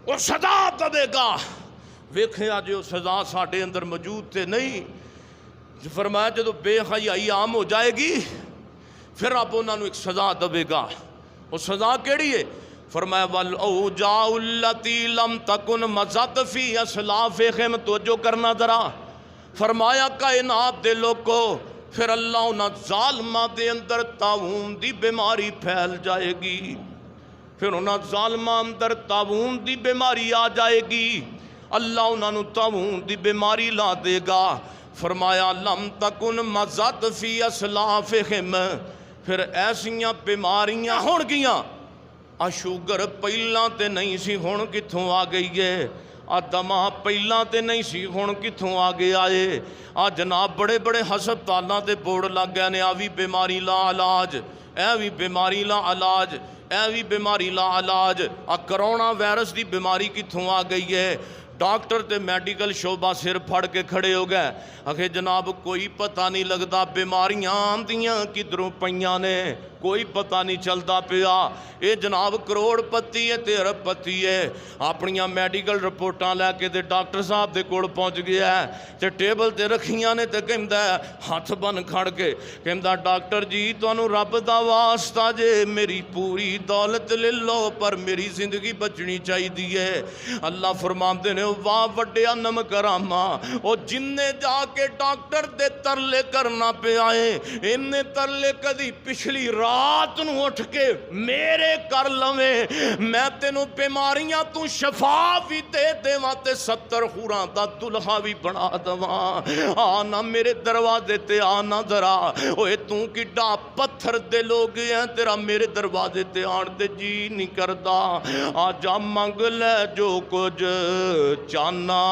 وہ سزا دے گا. ویکھے آج وہ سزا ساڈے اندر موجود تے نہیں. فرمایا جدو بے حیائی عام ہو جائے گی پھر رب انہاں نو ایک سزا دے گا. وہ سزا کیڑی ہے؟ فرمایا والاوجاع التی لم تکن مزت فی اسلافہم. توجہ کرنا ذرا. فرمایا کائنات دے لوگو پھر اللہ انہاں ظالماں دے اندر طاعون دی بیماری پھیل جائے گی، پھر انہاں ظالماں اندر طاعون دی بیماری آ جائے گی، اللہ انہاں نو طاعون دی بیماری لا دے گا۔ فرمایا لم تکن مزد فی اسلافہم، پھر ایسیاں بیماریاں ہون گیاں، شوگر پہلاں تے نہیں سی، ہون کتھوں آ گئی ہے؟ دما پہلاں تے نہیں سی، ہون کتھوں آگے آئے؟ جناب بڑے بڑے ہسپتالاں تے بورڈ لگ گئے نے، وی بیماری لا علاج، وی بیماری لا علاج، وی بیماری لا علاج۔ کرونا وائرس دی بیماری کتھوں آ گئی ہے؟ ڈاکٹر تے میڈیکل شعبہ سر پھڑ کے کھڑے ہو گئے، آخے جناب کوئی پتہ نہیں لگتا بیماریاں آندیاں کدھروں پیاں نے، کوئی پتہ نہیں چلتا پیا۔ اے جناب کروڑ پتی ہے تے ارب پتی ہے، اپنیاں میڈیکل رپورٹاں لے کے تے ڈاکٹر صاحب دے کول پہنچ گیا ہے، تے ٹیبل تے رکھیاں نے، تے کہندا ہے ہاتھ بن کھڑ کے، کہندا ڈاکٹر جی تانوں رب دا واسطہ جے میری پوری دولت لے لو پر میری زندگی بچنی چاہیے ہے۔ اللہ فرماندے نے واہ وڈیا نمکراما، او جن نے جا کے ڈاکٹر دے ترلے کرنا پہ آئے، ان نے ترلے کدی پچھلی رات نو اٹھ کے میرے کر لویں، میں تینوں بیماریاں تو شفا بھی دے دیواں تے 70 خوراں دا دلہا بھی بنا دواں۔ آنا میرے دروازے تے آنا ذرا، اوے تو کڈا پتھر دے لوگ ہیں، تیرا میرے دروازے تے آن دے جی نہیں کردا۔ آجا منگ لے جو کچھ چاہنا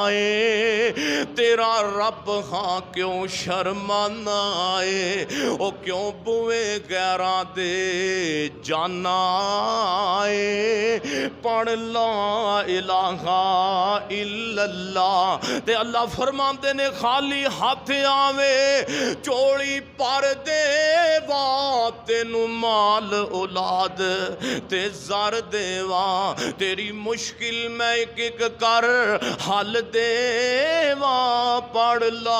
ہے، تیرا رب ہاں کیوں شرمانا ہے، او کیوں بوئے غیراں دے جانا ہے۔ پڑھ لا الہ الا اللہ، تے اللہ فرماندے نے خالی ہاتھ آوے چوڑی پر دے وا، تینو مال اولاد تے زر دے وا، تیری مشکل میں ایک ایک کر حل دے وا۔ پڑھ لا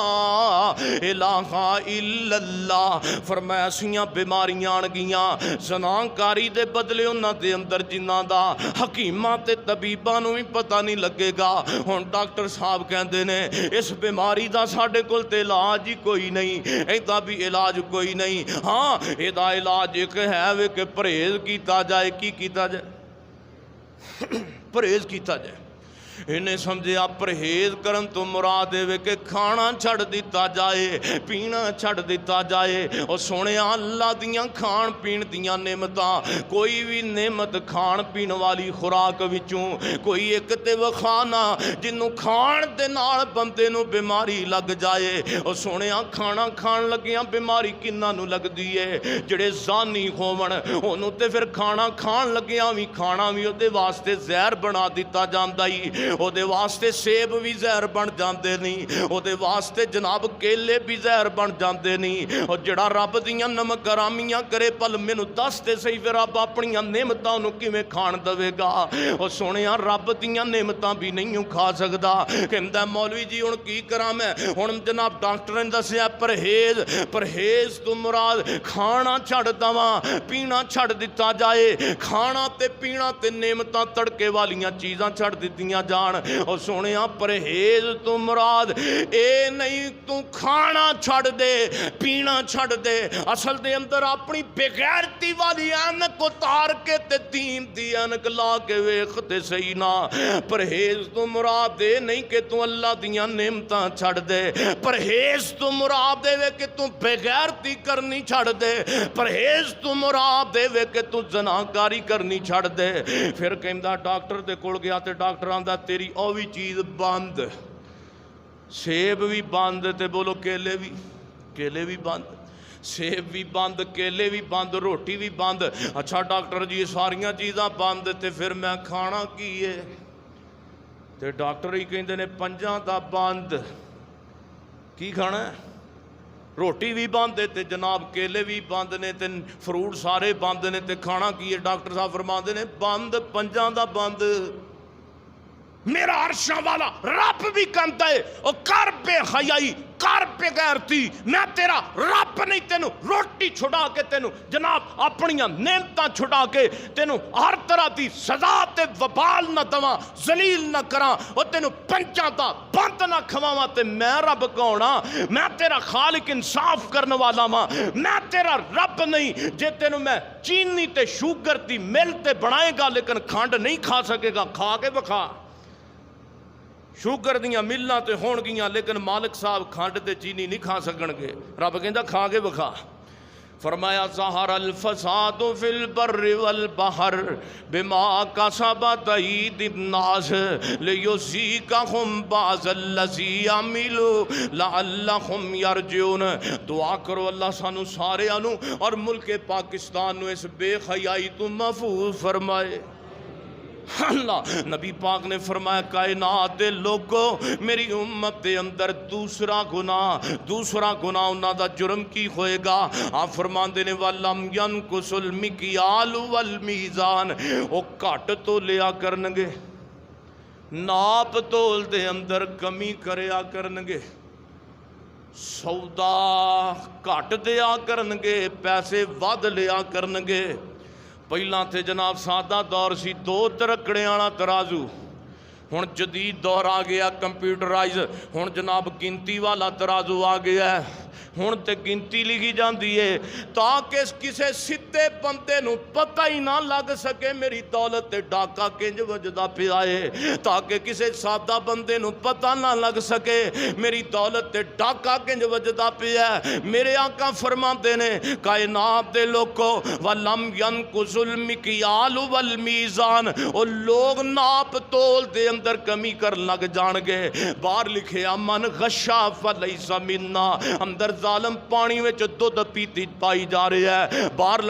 الہ الا اللہ۔ فرمایا ایسیاں بیماریاں آن گیاں، زناکاری دے بدلے انہاں دے اندر جنہاں دا حکیماں تے طبیباں نو بھی پتہ نہیں لگے گا۔ ہن ڈاکٹر صاحب کہندے نے اس بیماری دا ساڈے کول تے علاج ہی کوئی نہیں، ایدا بھی علاج کوئی نہیں۔ ہاں ایدا علاج ایک ہے وے کہ پرہیز کیتا جائے۔ کی کیتا جائے؟ پرہیز کیتا جائے۔ انہیں سمجھے پرہیز کرن تو مراد ہے کہ کھانا چھڑ دیتا جائے، پینا چھڑ دیتا جائے۔ اور سونے اللہ دیاں کھان پین دیاں نعمتاں، کوئی بھی نعمت کھان پین والی خوراک وچوں کوئی ایک تے وکھانا جنوں کھان دے نال بندے نو بیماری لگ جائے۔ اور سونے کھانا کھان لگیاں بیماری کنہاں نو لگ دی ہے؟ جڑے زانی ہون انہوں تے پھر کھانا کھان لگیاں بھی کھانا بھی او دے واسطے زہر بنا دیتا جاندا ہی، او دے واسطے سیب بھی زہر بن جاندے نہیں، او دے واسطے جناب کیلے بھی زہر بن جاندے نہیں۔ اور جڑا رب دیاں نمکرامیاں کرے پل مینوں دس تے صحیح پھر رب اپنیاں نعمتاں نوں کیویں کھان دے گا؟ اور سونیاں رب دیاں نعمتاں بھی نہیں کھا سکدا۔ کہندا مولوی جی ہن کی کراں میں؟ ہن جناب ڈاکٹر نے دسیا پرہیز، پرہیز تو مراد کھانا چھڑ دواں، پینا چھڑ دتا جائے۔ کھانا تے پینا تے نعمتاں تڑکے والیاں چیزاں چھڑ دتیاں جان۔ اور سونیاں پرہیز تو مراد اے نہیں تو کھانا چھڑ دے، پینا چھڑ دے، اصل دے اندر اپنی بغیرتی والی اینک اتار کے تے دین دی اینک لا کے ویکھ تے صحیح نا۔ پرہیز تو مراد اے نہیں کہ تو اللہ دیاں نعمتاں چھڑ دے، پرہیز تو مراد اے کہ تو بغیرتی کرنی چھڑ دے، پرہیز تو مراد اے کہ تو زناکاری کرنی چھڑ دے۔ پھر کہندا ڈاکٹر دے کول گیا تے ڈاکٹر آندا تیری او بھی چیز بند، سیب بھی بند تے بولو کیلے بھی بند، سیب بھی بند، کیلے بھی بند، روٹی بھی بند۔ اچھا ڈاکٹر جی ساریاں چیزاں بند تے پھر میں کھانا کی ہے؟ تے ڈاکٹر ہی کہندے نے پنجاں دا بند، کی کھانا ہے؟ روٹی بھی بند ہے تے جناب کیلے بھی بند نے تے فروٹ سارے بند نے تے کھانا کی ہے؟ ڈاکٹر صاحب فرماندے نے بند پنجاں دا بند۔ میرا عرشاں والا رب بھی کہتا ہے او کر بے حیائی کر بے غیرتی، میں تیرا رب نہیں تینوں روٹی چھڑا کے تینوں جناب اپنیاں نعمتاں چھڑا کے تینوں ہر طرح دی سزا تے وبال نہ دواں، ذلیل نہ کراں، او تینوں پنچاں دا بند نہ کھواواں، تے میں رب کون ہاں؟ میں تیرا خالق انصاف کرنے والا ہاں، میں تیرا رب نہیں جے تینوں میں چینی تے شوگر دی مل تے بنائے گا لیکن کھانڈ نہیں کھا سکے گا، کھا کے بکھا۔ شوگر دیاں ملاں تے ہون گیاں لیکن مالک صاحب کھانڈ تے چینی نہیں کھا سکن گے، رب کہندا کھا کے بکھا۔ فرمایا ظہر الفساد فی البر والبحر بما کسبت ایدی الناس لیذیقہم بعض الذی عملوا لعلہم یرجعون۔ دعا کرو اللہ سانو سارے آنو اور ملک پاکستان نو اس بے حیائی تو محفوظ فرمائے۔ اللہ نبی پاک نے فرمایا کائنات دے لوگو میری امت دے اندر دوسرا گناہ انہاں دا جرم کی ہوئے گا؟ آپ فرماندے نے وَلَمْ يَنْقُصُ الْمِكْيَالُ وَالْمِيزَانُ، او کٹ تو لیا کرنگے، ناپ تول دے اندر کمی کریا کرنگے، سودا کٹ دیا کرنگے، پیسے ود لیا کرنگے۔ پہلاں تھے جناب سادہ دور سی، 2 ترکڑے آنا ترازو، ہن جدید دور آ گیا کمپیوٹرائز، ہن جناب گنتی والا ترازو آ گیا ہے، ہن تے گنتی لکھی جاندی ہے تاکہ کسے سدھے بندے نو پتہ ہی نہ لگ سکے میری دولت تے ڈاکا کنج وجدا پیا ہے، تاکہ کسے سادہ بندے نو پتہ نہ لگ سکے میری دولت تے ڈاکا کنج وجدا پیا ہے۔ میرے آقا فرماندے نے کائنات دے لوگو وَلَمْ يَنْقُصُ الْمِكْيَالُ وَالْمِيزَانُ، او لوگ ناپ تول دے اندر کمی کر لگ جان گے۔ باہر لکھے من غشا فلیس منا، اندر ظالم پانی وچ دودھ پیتی پائی جا رہے ہے۔ باہر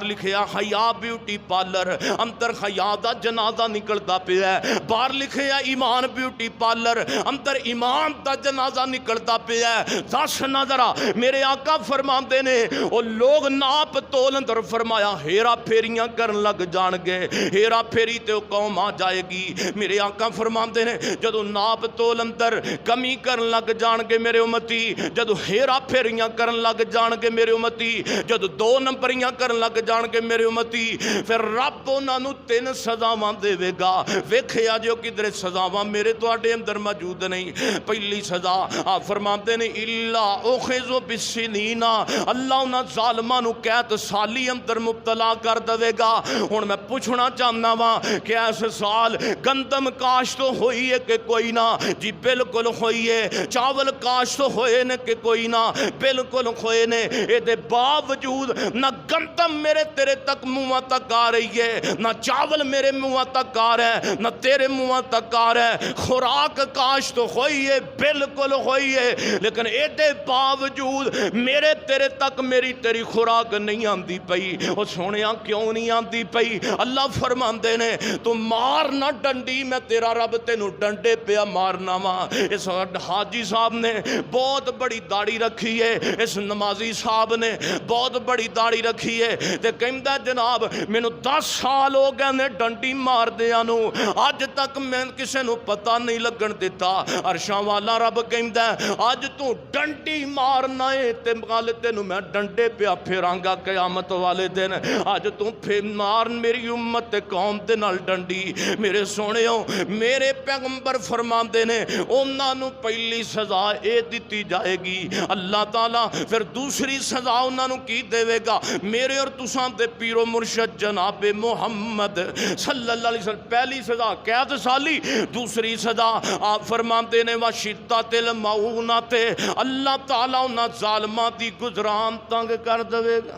لکھے حیا بیوٹی پارلر، اندر حیا دا جنازہ نکلتا پیا ہے۔ باہر لکھے ایمان بیوٹی پارلر، اندر ایمان دا جنازہ نکلتا پیا ہے۔ دس نظرہ میرے آقا فرماندے نے او لوگ ناپ تول اندر فرمایا ہیرا پھیریاں کرن لگ جان گے، ہیرا پھیری تے قوم آ جائے گی۔ میرے آقا فرماندے نے جدو ناپ تول اندر کمی کرن لگ جان گے میرے امتی، جدو ہیرا پھیریاں کرن لگ جان گے میرے امتی، جدو 2 نمبریاں کرن لگ جان گے میرے امتی، پھر رب انہاں نو 3 سزاواں دے گا۔ ویکھیا جو کدھر سزاواں میرے تواڈے اندر موجود نہیں۔ پہلی سزا آپ فرماندے نے الا اخذ بالسنین، اللہ انہاں ظالماں نو قید سالی اندر مبتلا کر دے گا۔ ہن میں پوچھنا چاہنا وا کہ اس سال گندم کاشت ہوئی ہے کہ کوئی نہ؟ جی بالکل ہوئی ہے۔ چاول کاشت ہوئے نے کہ کوئی نہ؟ بالکل ہوئے نے۔ اے دے باوجود نہ گندم میرے تیرے تک منہ تک آ رہی ہے، نہ چاول میرے منہ تک آ رہا ہے، نہ تیرے منہ تک آ رہا ہے۔ خوراک کاشت ہوئی ہے، بالکل ہوئی ہے، لیکن اے دے باوجود میرے تیرے تک میری تیری خوراک نہیں آندی پئی۔ او سونیا کیوں نہیں آندی پئی؟ اللہ فرماندے نے تو مار نہ ڈنڈی، میں تیرا رب تینوں ڈنڈے پیا مارنا وا۔ اس حاجی صاحب نے بہت بڑی داڑھی رکھی ہے، اس نمازی صاحب نے بہت بڑی داڑھی رکھی ہے، تے کہندا جناب مینوں 10 سال ہو گئے نے ڈنڈی مار دیا نو، اج تک میں کسے نو پتہ نہیں لگن دیتا۔ عرشاں والا رب کہندا اج تو ڈنڈی مارنا ہے تے گل تینوں میں ڈنڈے پیا پھیراں گا قیامت والے دن۔ اج تو پھر مار میری امت تے قوم دے نال ڈنڈی۔ میرے سونےو میرے پیغمبر فرماندے نے انہاں نو پہلی سزا اے دتی جائے گی، اللہ تعالیٰ پھر دوسری سزا انہاں نو کی دے گا۔ میرے اور تساں دے پیر و مرشد جناب محمد صلی اللہ علیہ وسلم پہلی سزا قید سالی، دوسری سزا آپ فرماندے نے وشدت المعونت، اللہ تعالیٰ انہاں ظالماں دی گزران تنگ کر دے گا۔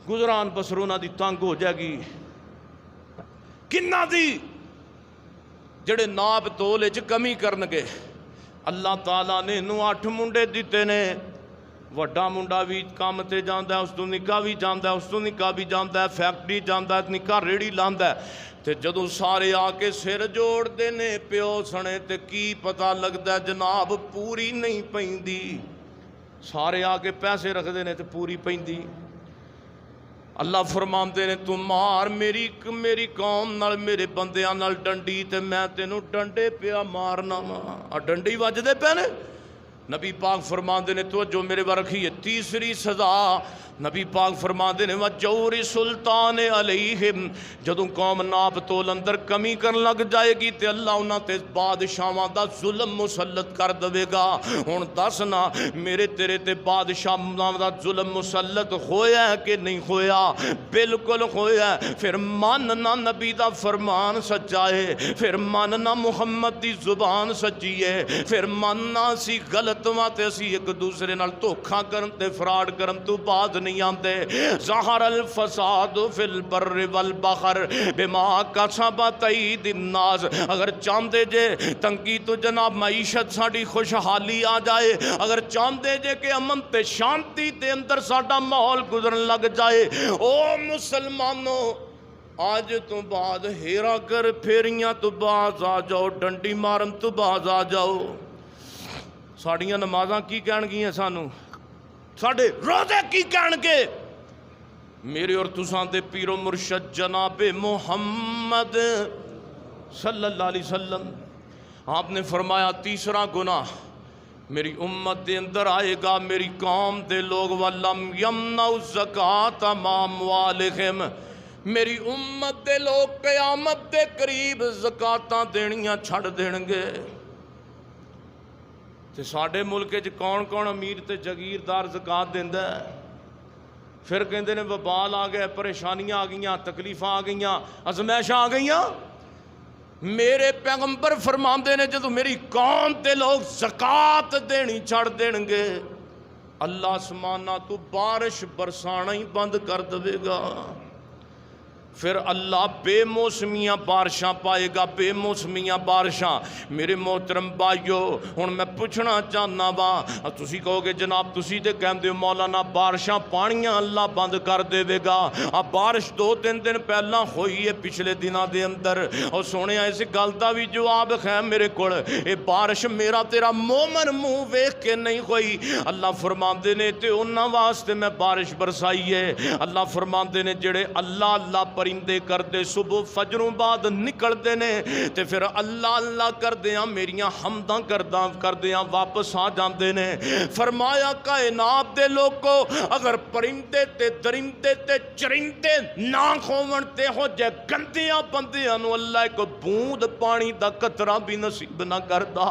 گزران بسرونہ دی تنگ ہو جائے گی۔ کنہ دی جڑے ناپ تولے چ کمی کرنگے۔ اللہ تعالیٰ نے 8 منڈے دیتے نے، وڈا منڈا بھی کام تے جاندا ہے، اس تو نکاح بھی جاندا ہے، اس تو نکاح بھی جاندا ہے، فیکٹری جاندا ہے، نکاح ریڑی لاندا ہے۔ تے جدو سارے آ کے سر جوڑ دینے پیو سنے تے کی پتہ لگدا ہے جناب پوری نہیں پیندی۔ سارے آ کے پیسے رکھ دینے تے پوری پیندی۔ اللہ فرماندے نے تو مار میری قوم نال میرے بندیاں نال ڈنڈی تے میں تینوں ڈنڈے پیا مارنا وا ڈنڈی وجدے پے نے نبی پاک فرماندے نے تو جو میرے ورکھی ہے تیسری سزا نبی پاک فرماندے نے وَجَوْرِ سُلطان علیہم جدوں قوم ناپ تول اندر کمی کرن لگ جائے گی تے اللہ انہاں تے بادشاہاں دا ظلم مسلط کر دے گا ہن دسنا میرے تیرے تے بادشاہاں دا ظلم مسلط ہویا ہے کہ نہیں ہویا بالکل ہویا ہے پھر ماننا نبی دا فرمان سچا ہے پھر ماننا محمد دی زبان سچی ہے پھر ماننا اسی غلط واں تے اسی ایک دوسرے نال دھوکھا کرن تے فراڈ کرن تو بعد نہیں آتے ظہر الفساد فی البر والبحر بما کسبت ایدی الناس اگر چاندے جے تنگی تو جناب معیشت ساڑی خوشحالی آ جائے اگر چاندے جے کہ امن تے شانتی تے اندر ساڑا ماحول گزرن لگ جائے او مسلمانوں آج تو بعد ہیرا کر پھیریاں تو باز آ جاؤ ڈنڈی مارن تو باز آ جاؤ ساڑیاں نمازاں کی کہن گی ہیں سانو ساڑھے روزے کی کہن گے میرے اور تساں دے پیر و مرشد جناب محمد صلی اللہ علیہ وسلم آپ نے فرمایا تیسرا گناہ میری امت دے اندر آئے گا میری قوم دے لوگ وَلَمْ يَمْنَوْا الزَّكَاةَ مَا أَمْوَالِهِمْ میری امت دے لوگ قیامت دے قریب زکاتاں دینیاں چھڑ دین گے تے ساڑھے ملکے جی کون کون امیر تے جگیردار زکات دیندہ ہے پھر کہندے نے وبال آ گئے پریشانیاں آ گئیاں تکلیفاں آ گئیاں ازمائشاں آ گئیاں میرے پیغمبر فرماندے نے جدو میری قوم تے لوگ زکات دینی چھڑ دین گے اللہ آسمانہ تو بارش برسانا ہی بند کر دے گا پھر اللہ بے موسمیاں بارشاں پائے گا بے موسمیاں بارشاں میرے محترم بھائیو ہن میں پوچھنا چاہنا وا تسی کہو گے جناب تسی تے کہندے ہو مولانا بارشاں پانیاں اللہ بند کر دے گا اب بارش 2-3 دن پہلا ہوئی ہے پچھلے دنوں دے اندر اور سونے اس گل دا بھی جواب ہے میرے کول اے بارش میرا تیرا مومن منہ ویکھ کے نہیں ہوئی اللہ فرماندے نے تے انہاں واسطے میں بارش برسائی ہے اللہ فرماندے نے جڑے اللہ پرندے کر دے صبح فجروں بعد نکل دینے تے پھر اللہ کر دیاں میریاں حمداں کر دیاں واپس آ جاندے نے فرمایا کائنات دے لوگوں اگر پرندے تے درندے تے چرندے نہ کھوون تے ہو جے گندیاں بندیاں نو اللہ ایک بوند پانی دا قطرہ بھی نصیب نہ کردا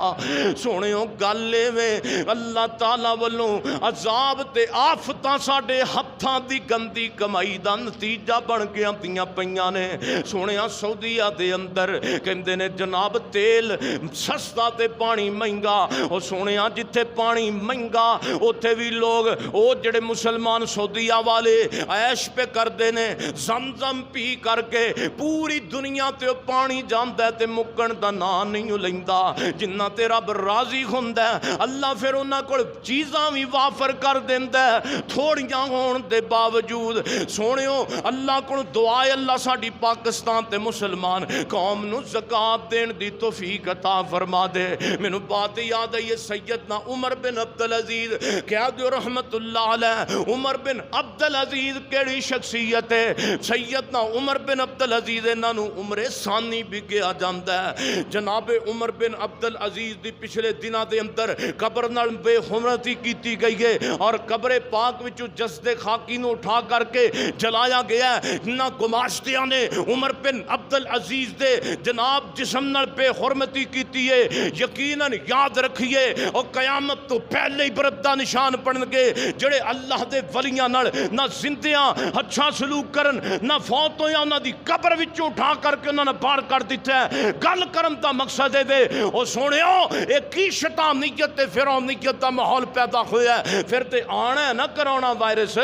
سونےو گلے میں اللہ تعالی والوں عذاب تے آفتاں ساڈے ہتھاں دی گندی کمائی دا نتیجہ بن کے آندیاں پئیاں نے سونیا سعودیہ دے اندر کہندے نے جناب تیل سستا تے پانی مہنگا او سونیا جتھے پانی مہنگا اوتھے بھی لوگ او جڑے مسلمان سعودیہ والے عیش پہ کر دینے زمزم پی کر کے پوری دنیا تے پانی جاندا تے مکن دا نا نہیں لیندا جنہ تے رب راضی ہوندا اللہ پھر انہاں کول چیزاں بھی وافر کر دیندا تھوڑیاں ہون دے باوجود سونیو اللہ کول دعا اللہ ساڑی پاکستان تے مسلمان قوم نو زکات دین دی توفیق عطا فرما دے مینوں بات یاد ہے سیدنا عمر بن عبدالعزیز کہہ دیو رحمت اللہ علیہ عمر بن عبدالعزیز کیڑی شخصیت ہے سیدنا عمر بن عبدالعزیز انہاں نو عمر ثانی بھی کہا جاندا ہے جناب عمر بن عبدالعزیز دی پچھلے دناں دے اندر قبر نال بے حرمتی کیتی گئی ہے اور قبر پاک وچوں جسد خاکی نو اٹھا کر کے جلایا گیا ہے نہ گماشتیاں نے عمر بن عبدالعزیز دے جناب جسم نال بے حرمتی کیتی ہے یقیناً یاد رکھیے اور قیامت تو پہلے ہی بردا نشان پڑن گے جڑے اللہ دے ولیاں نال نہ زندیاں اچھا سلوک کرن نہ فوت ہویا انہاں دی قبر وچوں اٹھا کر کے انہاں نے باہر کر دتا ہے گل کرن دا مقصد ہے او سونیو ایک کی شیطانیت تے فرعونیت دا ماحول پیدا ہویا ہے پھر تے آنا ہے نہ کرونا وائرس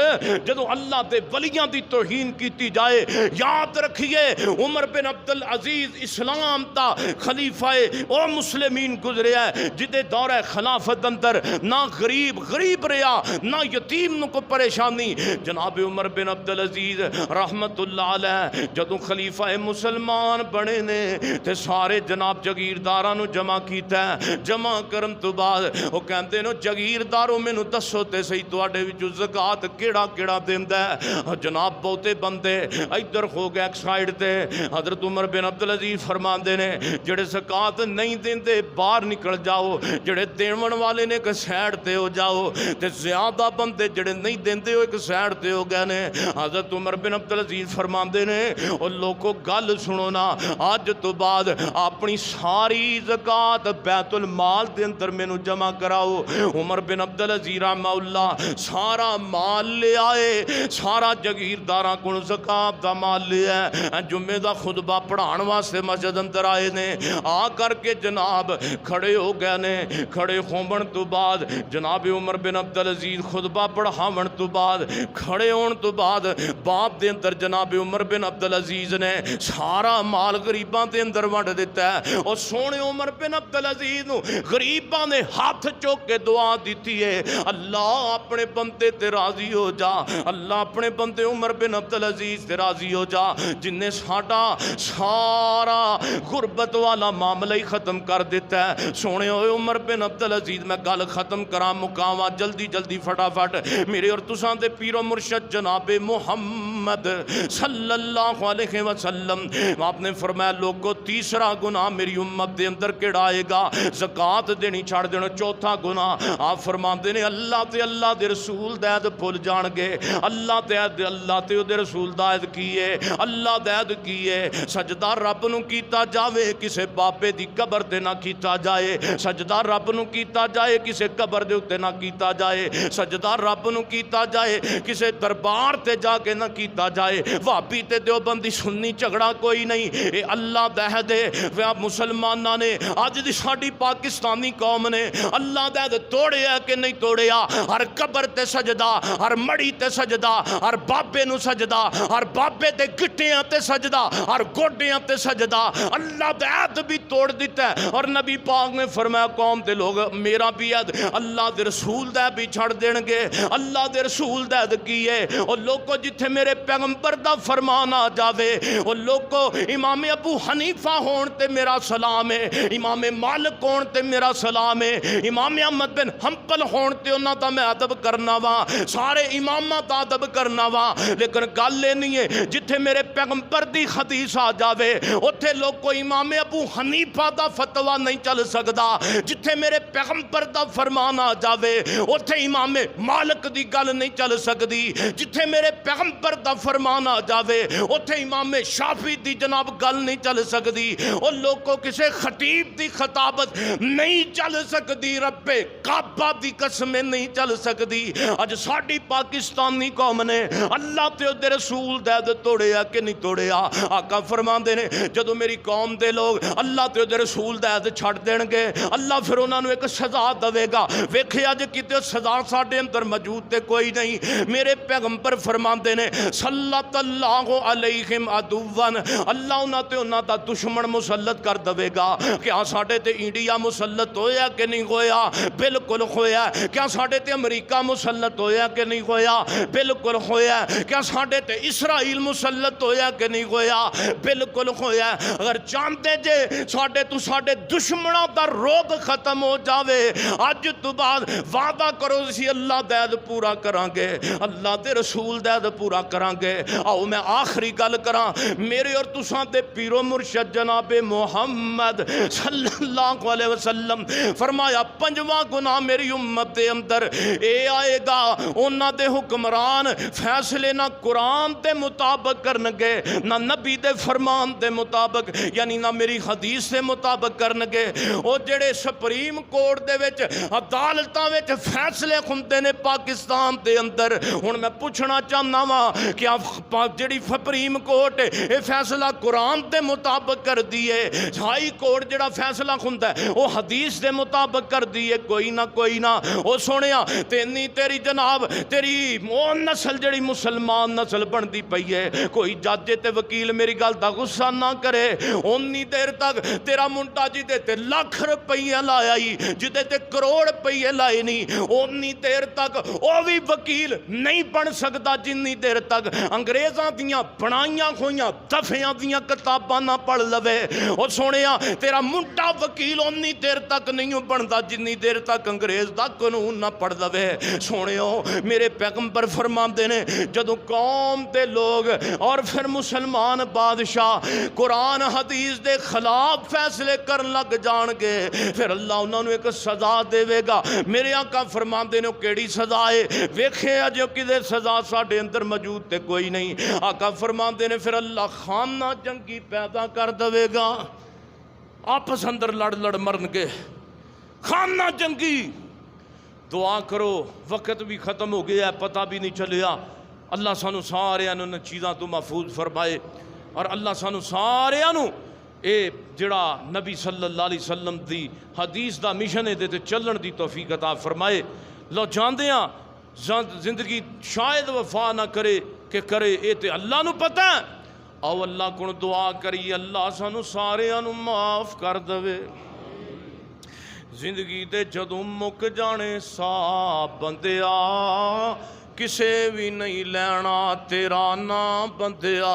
جدوں اللہ دے ولیاں دی توہین کیتی جائے یاد رکھیے عمر بن عبد العزیز اسلام دا خلیفہ او مسلمین گزریا ہے جدے دورہ خلافت اندر نہ غریب رہا نہ یتیم نو کو پریشانی. جناب عمر بن عبد العزیز رحمت اللہ علیہ جدوں خلیفہ مسلمان بنے نے تے سارے جناب جگیرداراں نو جمع کیتا ہے. جمع کرن تو بعد وہ کہندے نو جگیردارو مینوں دسو تے صحیح تواڈے وچوں زکات کیڑا دیندا ہے. جناب بہتے بندے ادھر ہو گئے ایک سائیڈ تے. حضرت عمر بن عبد العزیز فرماندے نے جڑے زکات نہیں دیندے باہر نکل جاؤ, جڑے دین والے نے ایک سائیڈ تے ہو جاؤ, تے زیادہ بندے جڑے نہیں دیندے ہو ایک سائیڈ تے ہو گئے نے. حضرت عمر بن عبد العزیز فرماندے نے او لوگو گل سنو نا, اج تو بعد اپنی ساری زکات بیت المال دے اندر مینوں جمع کراؤ. عمر بن عبد العزیز رحمہ اللہ سارا مال لے آئے, سارا جگیرداراں کول زکات دا مال لے آئے. جمعے دا خطبہ پڑھان واسطے مسجد اندر آئے نے. آ کر کے جناب کھڑے ہو گئے نے. کھڑے ہون تو بعد جناب عمر بن عبد العزیز خطبہ پڑھاون تو بعد کھڑے ہون تو بعد باب دے اندر جناب عمر بن عبد العزیز نے سارا مال غریباں دے اندر ونڈ دیتا ہے. اور سونے عمر بن عبد العزیز نو غریباں نے ہاتھ چوک کے دعا دیتی ہے, اللہ اپنے بندے تے راضی ہو جا, اللہ اپنے بندے عمر بن عبد العزیز تے راضی ہو جا جن نے ساڈا سارا غربت والا معاملہ ہی ختم کر دیتا ہے. سونے ہوئے عمر بن عبد العزیز میں گل ختم کراں مکاواں جلدی فٹافٹ. میرے اور تساں دے پیر و مرشد جناب محمد صلی اللہ علیہ وسلم آپ نے فرمایا لوگو تیسرا گناہ میری امت دے اندر کیڑا آئے گا, زکات دینی چھڑ دینا. چوتھا گناہ آپ فرماندے نے اللہ دے رسول دید بھول جان گے. اللہ تے دے رسول دید کیے, اللہ دید کیے. سجدہ رب نو کیتا جاوے کسے بابے دی قبر تے نہ کیتا جائے. سجدہ رب نو کیتا جائے کسے قبر دے اتے نہ کیتا جائے. سجدہ رب نو کیتا جائے کسے دربار تے جا کے نہ کیتا جائے. وہابی تے دیوبندی سنی جھگڑا کوئی نہیں, اے اللہ دہد ہے. مسلمانہ نے آج دی ساڈی پاکستانی قوم نے اللہ دہد توڑیا کہ نہیں توڑیا. ہر قبر تے سجدہ, ہر مڑی تے سجدہ, ہر بابے نو سجدہ, ہر بابے تے گٹیاں تے سجدہ, ہر گوڈیاں تے سجدہ اللہ دہد بھی توڑ دیتا ہے. اور نبی پاک نے فرمایا قوم دے لوگ میرا بھی عد اللہ دے رسول دے بھی چھڑ دین گے. اللہ دے رسول دے کیے اور لوگوں جتھے میرے پیغمبر دا فرمان آ جاوے اور لوگوں امام ابو حنیفہ ہون تے میرا سلام ہے, امام مالک ہون تے میرا سلام ہے, امام احمد بن حنبل ہون تے انہاں دا میں ادب کرنا وا, سارے اماماں دا ادب کرنا وا. لیکن گل یہ نہیں ہے جتھے میرے پیغمبر دی حدیث آ جاوے اوتھے لوگوں امام ابو حنیفہ دا فتویٰ نہیں چل سکدا. جتھے میرے پیغمبر دا فرمان آ جاوے اوتھے امام مالک دی گل نہیں چل سکدی. جتھے میرے پیغمبر دا فرمان آ جاوے اوتھے امام شافعی دی جناب گل نہیں چل سکدی. اور لوگوں کسے خطیب دی خطابت نہیں چل سکدی, رب کعبہ دی قسمیں نہیں چل سکدی. اج ساڈی پاکستانی قوم نے اللہ تے دے رسول دے توڑیا کہ نہیں توڑیا. آقا فرماندے نے جدو میری قوم دے لوگ اللہ تے دے رسول دے چھڑ دین گے اللہ پھر انہاں نو ایک سزا دے گا. ویکھے اج کتے سزا ساڈے اندر موجود تے کوئی نہیں. میرے پیغمبر فرماندے نے صلّت اللہ علیہم عدوان, اللہ انہاں تے انہاں دا دشمن مسلط کر دے گا. کیا ساڈے تے انڈیا مسلط ہویا کہ نہیں ہویا؟ بالکل ہویا. کیا ساڈے تے امریکہ مسلط ہویا کہ نہیں ہویا؟ بالکل ہویا. کیا ساڈے تے اسرائیل مسلط ہویا کہ نہیں ہویا؟ بالکل ہویا. اگر چاہتے جے ساڈے تو ساڈے دشمنوں دا روگ ختم ہو جاوے اج تو بعد وعدہ کرو سی اللہ دید پورا کران گے, اللہ دے رسول دید پورا کران گے. آؤ میں آخری گل کراں. میرے اور تساں دے پیر و مرشد جناب محمد صلی اللہ علیہ وسلم فرمایا پنجواں گناہ میری امت دے اندر اے آئے گا انہاں دے حکمران فیصلے نہ قرآن دے مطابق کرنگے نہ نبی دے فرمان دے مطابق یعنی نہ میری حدیث دے مطابق کرنگے. او جڑے سپریم کورٹ دے وچ عدالتاں وچ فیصلے کھندے نے پاکستان دے اندر, ہن میں پوچھنا چاہنا وا کہ جڑی سپریم کورٹ اے فیصلہ قرآن دے مطابق کر دیے, ہائی کورٹ جڑا فیصلہ کھندا ہے او حدیث دے مطابق کر دیے, کوئی نہ او سونیا تینی تیری جناب تیری او نسل جڑی مسلمان نسل بندی پئی ہے کوئی جج تے وکیل میری گل دا غصہ نہ کرے، اونی دیر تک تیرا منڈا جدے تے لاکھ روپیے لایا ہی، جدے تے کروڑ روپیے لائے نہیں، اونی دیر تک او بھی وکیل نہیں بن سکتا جنی دیر تک انگریزاں دیاں بنائیاں ہوئیاں دفعیاں دیاں کتاباں نہ پڑھ لوے۔ او سونیا تیرا منڈا وکیل اونی دیر تک نہیں بنتا جنی دیر تک انگریز دا قانون نہ پڑھ لوے۔ سونیو میرے پیغمبر فرماندے نے جدو قوم دے لوگ اور پھر مسلمان بادشاہ قرآن حدیث دے خلاف فیصلے کرن لگ جان گے، پھر اللہ انہوں نے ایک سزا دے گا۔ میرے آقا فرماندے نے کیڑی سزا ہے؟ ویکھے اجو کدے سزا ساڈے اندر موجود تے کوئی نہیں۔ آقا فرماندے نے پھر اللہ خانہ جنگی پیدا کر دے گا، آپس اندر لڑ لڑ مرن کے خانہ جنگی۔ دعا کرو، وقت بھی ختم ہو گیا ہے، پتہ بھی نہیں چلیا۔ اللہ سانو سارے انہوں چیزاں تو محفوظ فرمائے، اور اللہ سانو سارے اے جڑا نبی صلی اللہ علیہ وسلم دی حدیث دا مشن ہے تے چلن دی توفیق عطا فرمائے۔ لو جاندے ہاں زندگی شاید وفا نہ کرے کہ کرے، اے تے اللہ نو پتہ ہے۔ او اللہ کو دعا کری اللہ سانو سارے انہوں معاف کر دے۔ زندگی دے جدوں مک جانے سا بندیا، کسے بھی نہیں لینا تیرا نام بندیا۔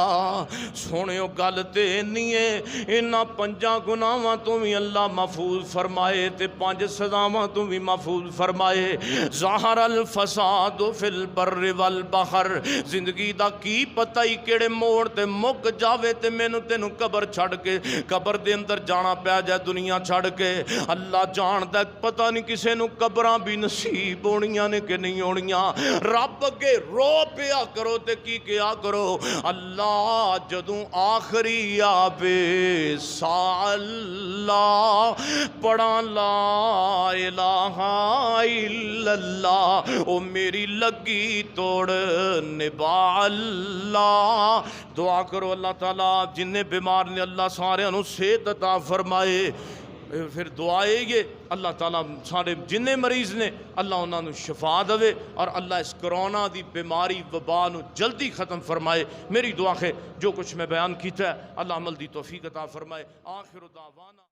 سونیو گل تے نہیں انہاں پنجاں گناہاں تو بھی اللہ محفوظ فرمائے تے 5 سزاواں تو بھی محفوظ فرمائے۔ ظاہر الفساد فی البر والبحر، زندگی دا کی پتہ ہی کیڑے موڑ تے مک جاوے تے مینوں تینوں قبر چھڑ کے قبر دے اندر جانا پیا جائے دنیا چھڑ کے۔ اللہ جاندا پتہ نہیں کسے نوں قبراں بھی نصیب ہونیاں نے کہ نہیں ہونیاں۔ رب اگے رو پیا کرو تے کی کیا کرو، اللہ جدوں آخری آبے سا اللہ پڑھا لا الہ الا اللہ، او میری لگی توڑ نبا اللہ۔ دعا کرو اللہ تعالیٰ جنہیں بیمار نے اللہ سارے انہوں صحت عطا فرمائے۔ پھر دعائے یہ اللہ تعالیٰ سارے جنہیں مریض نے اللہ انہوں نے شفا دے، اور اللہ اس کرونا دی بیماری وبا نو جلدی ختم فرمائے۔ میری دعا ہے جو کچھ میں بیان کیتا ہے اللہ عمل دی توفیق عطا فرمائے۔ آخر دعوانا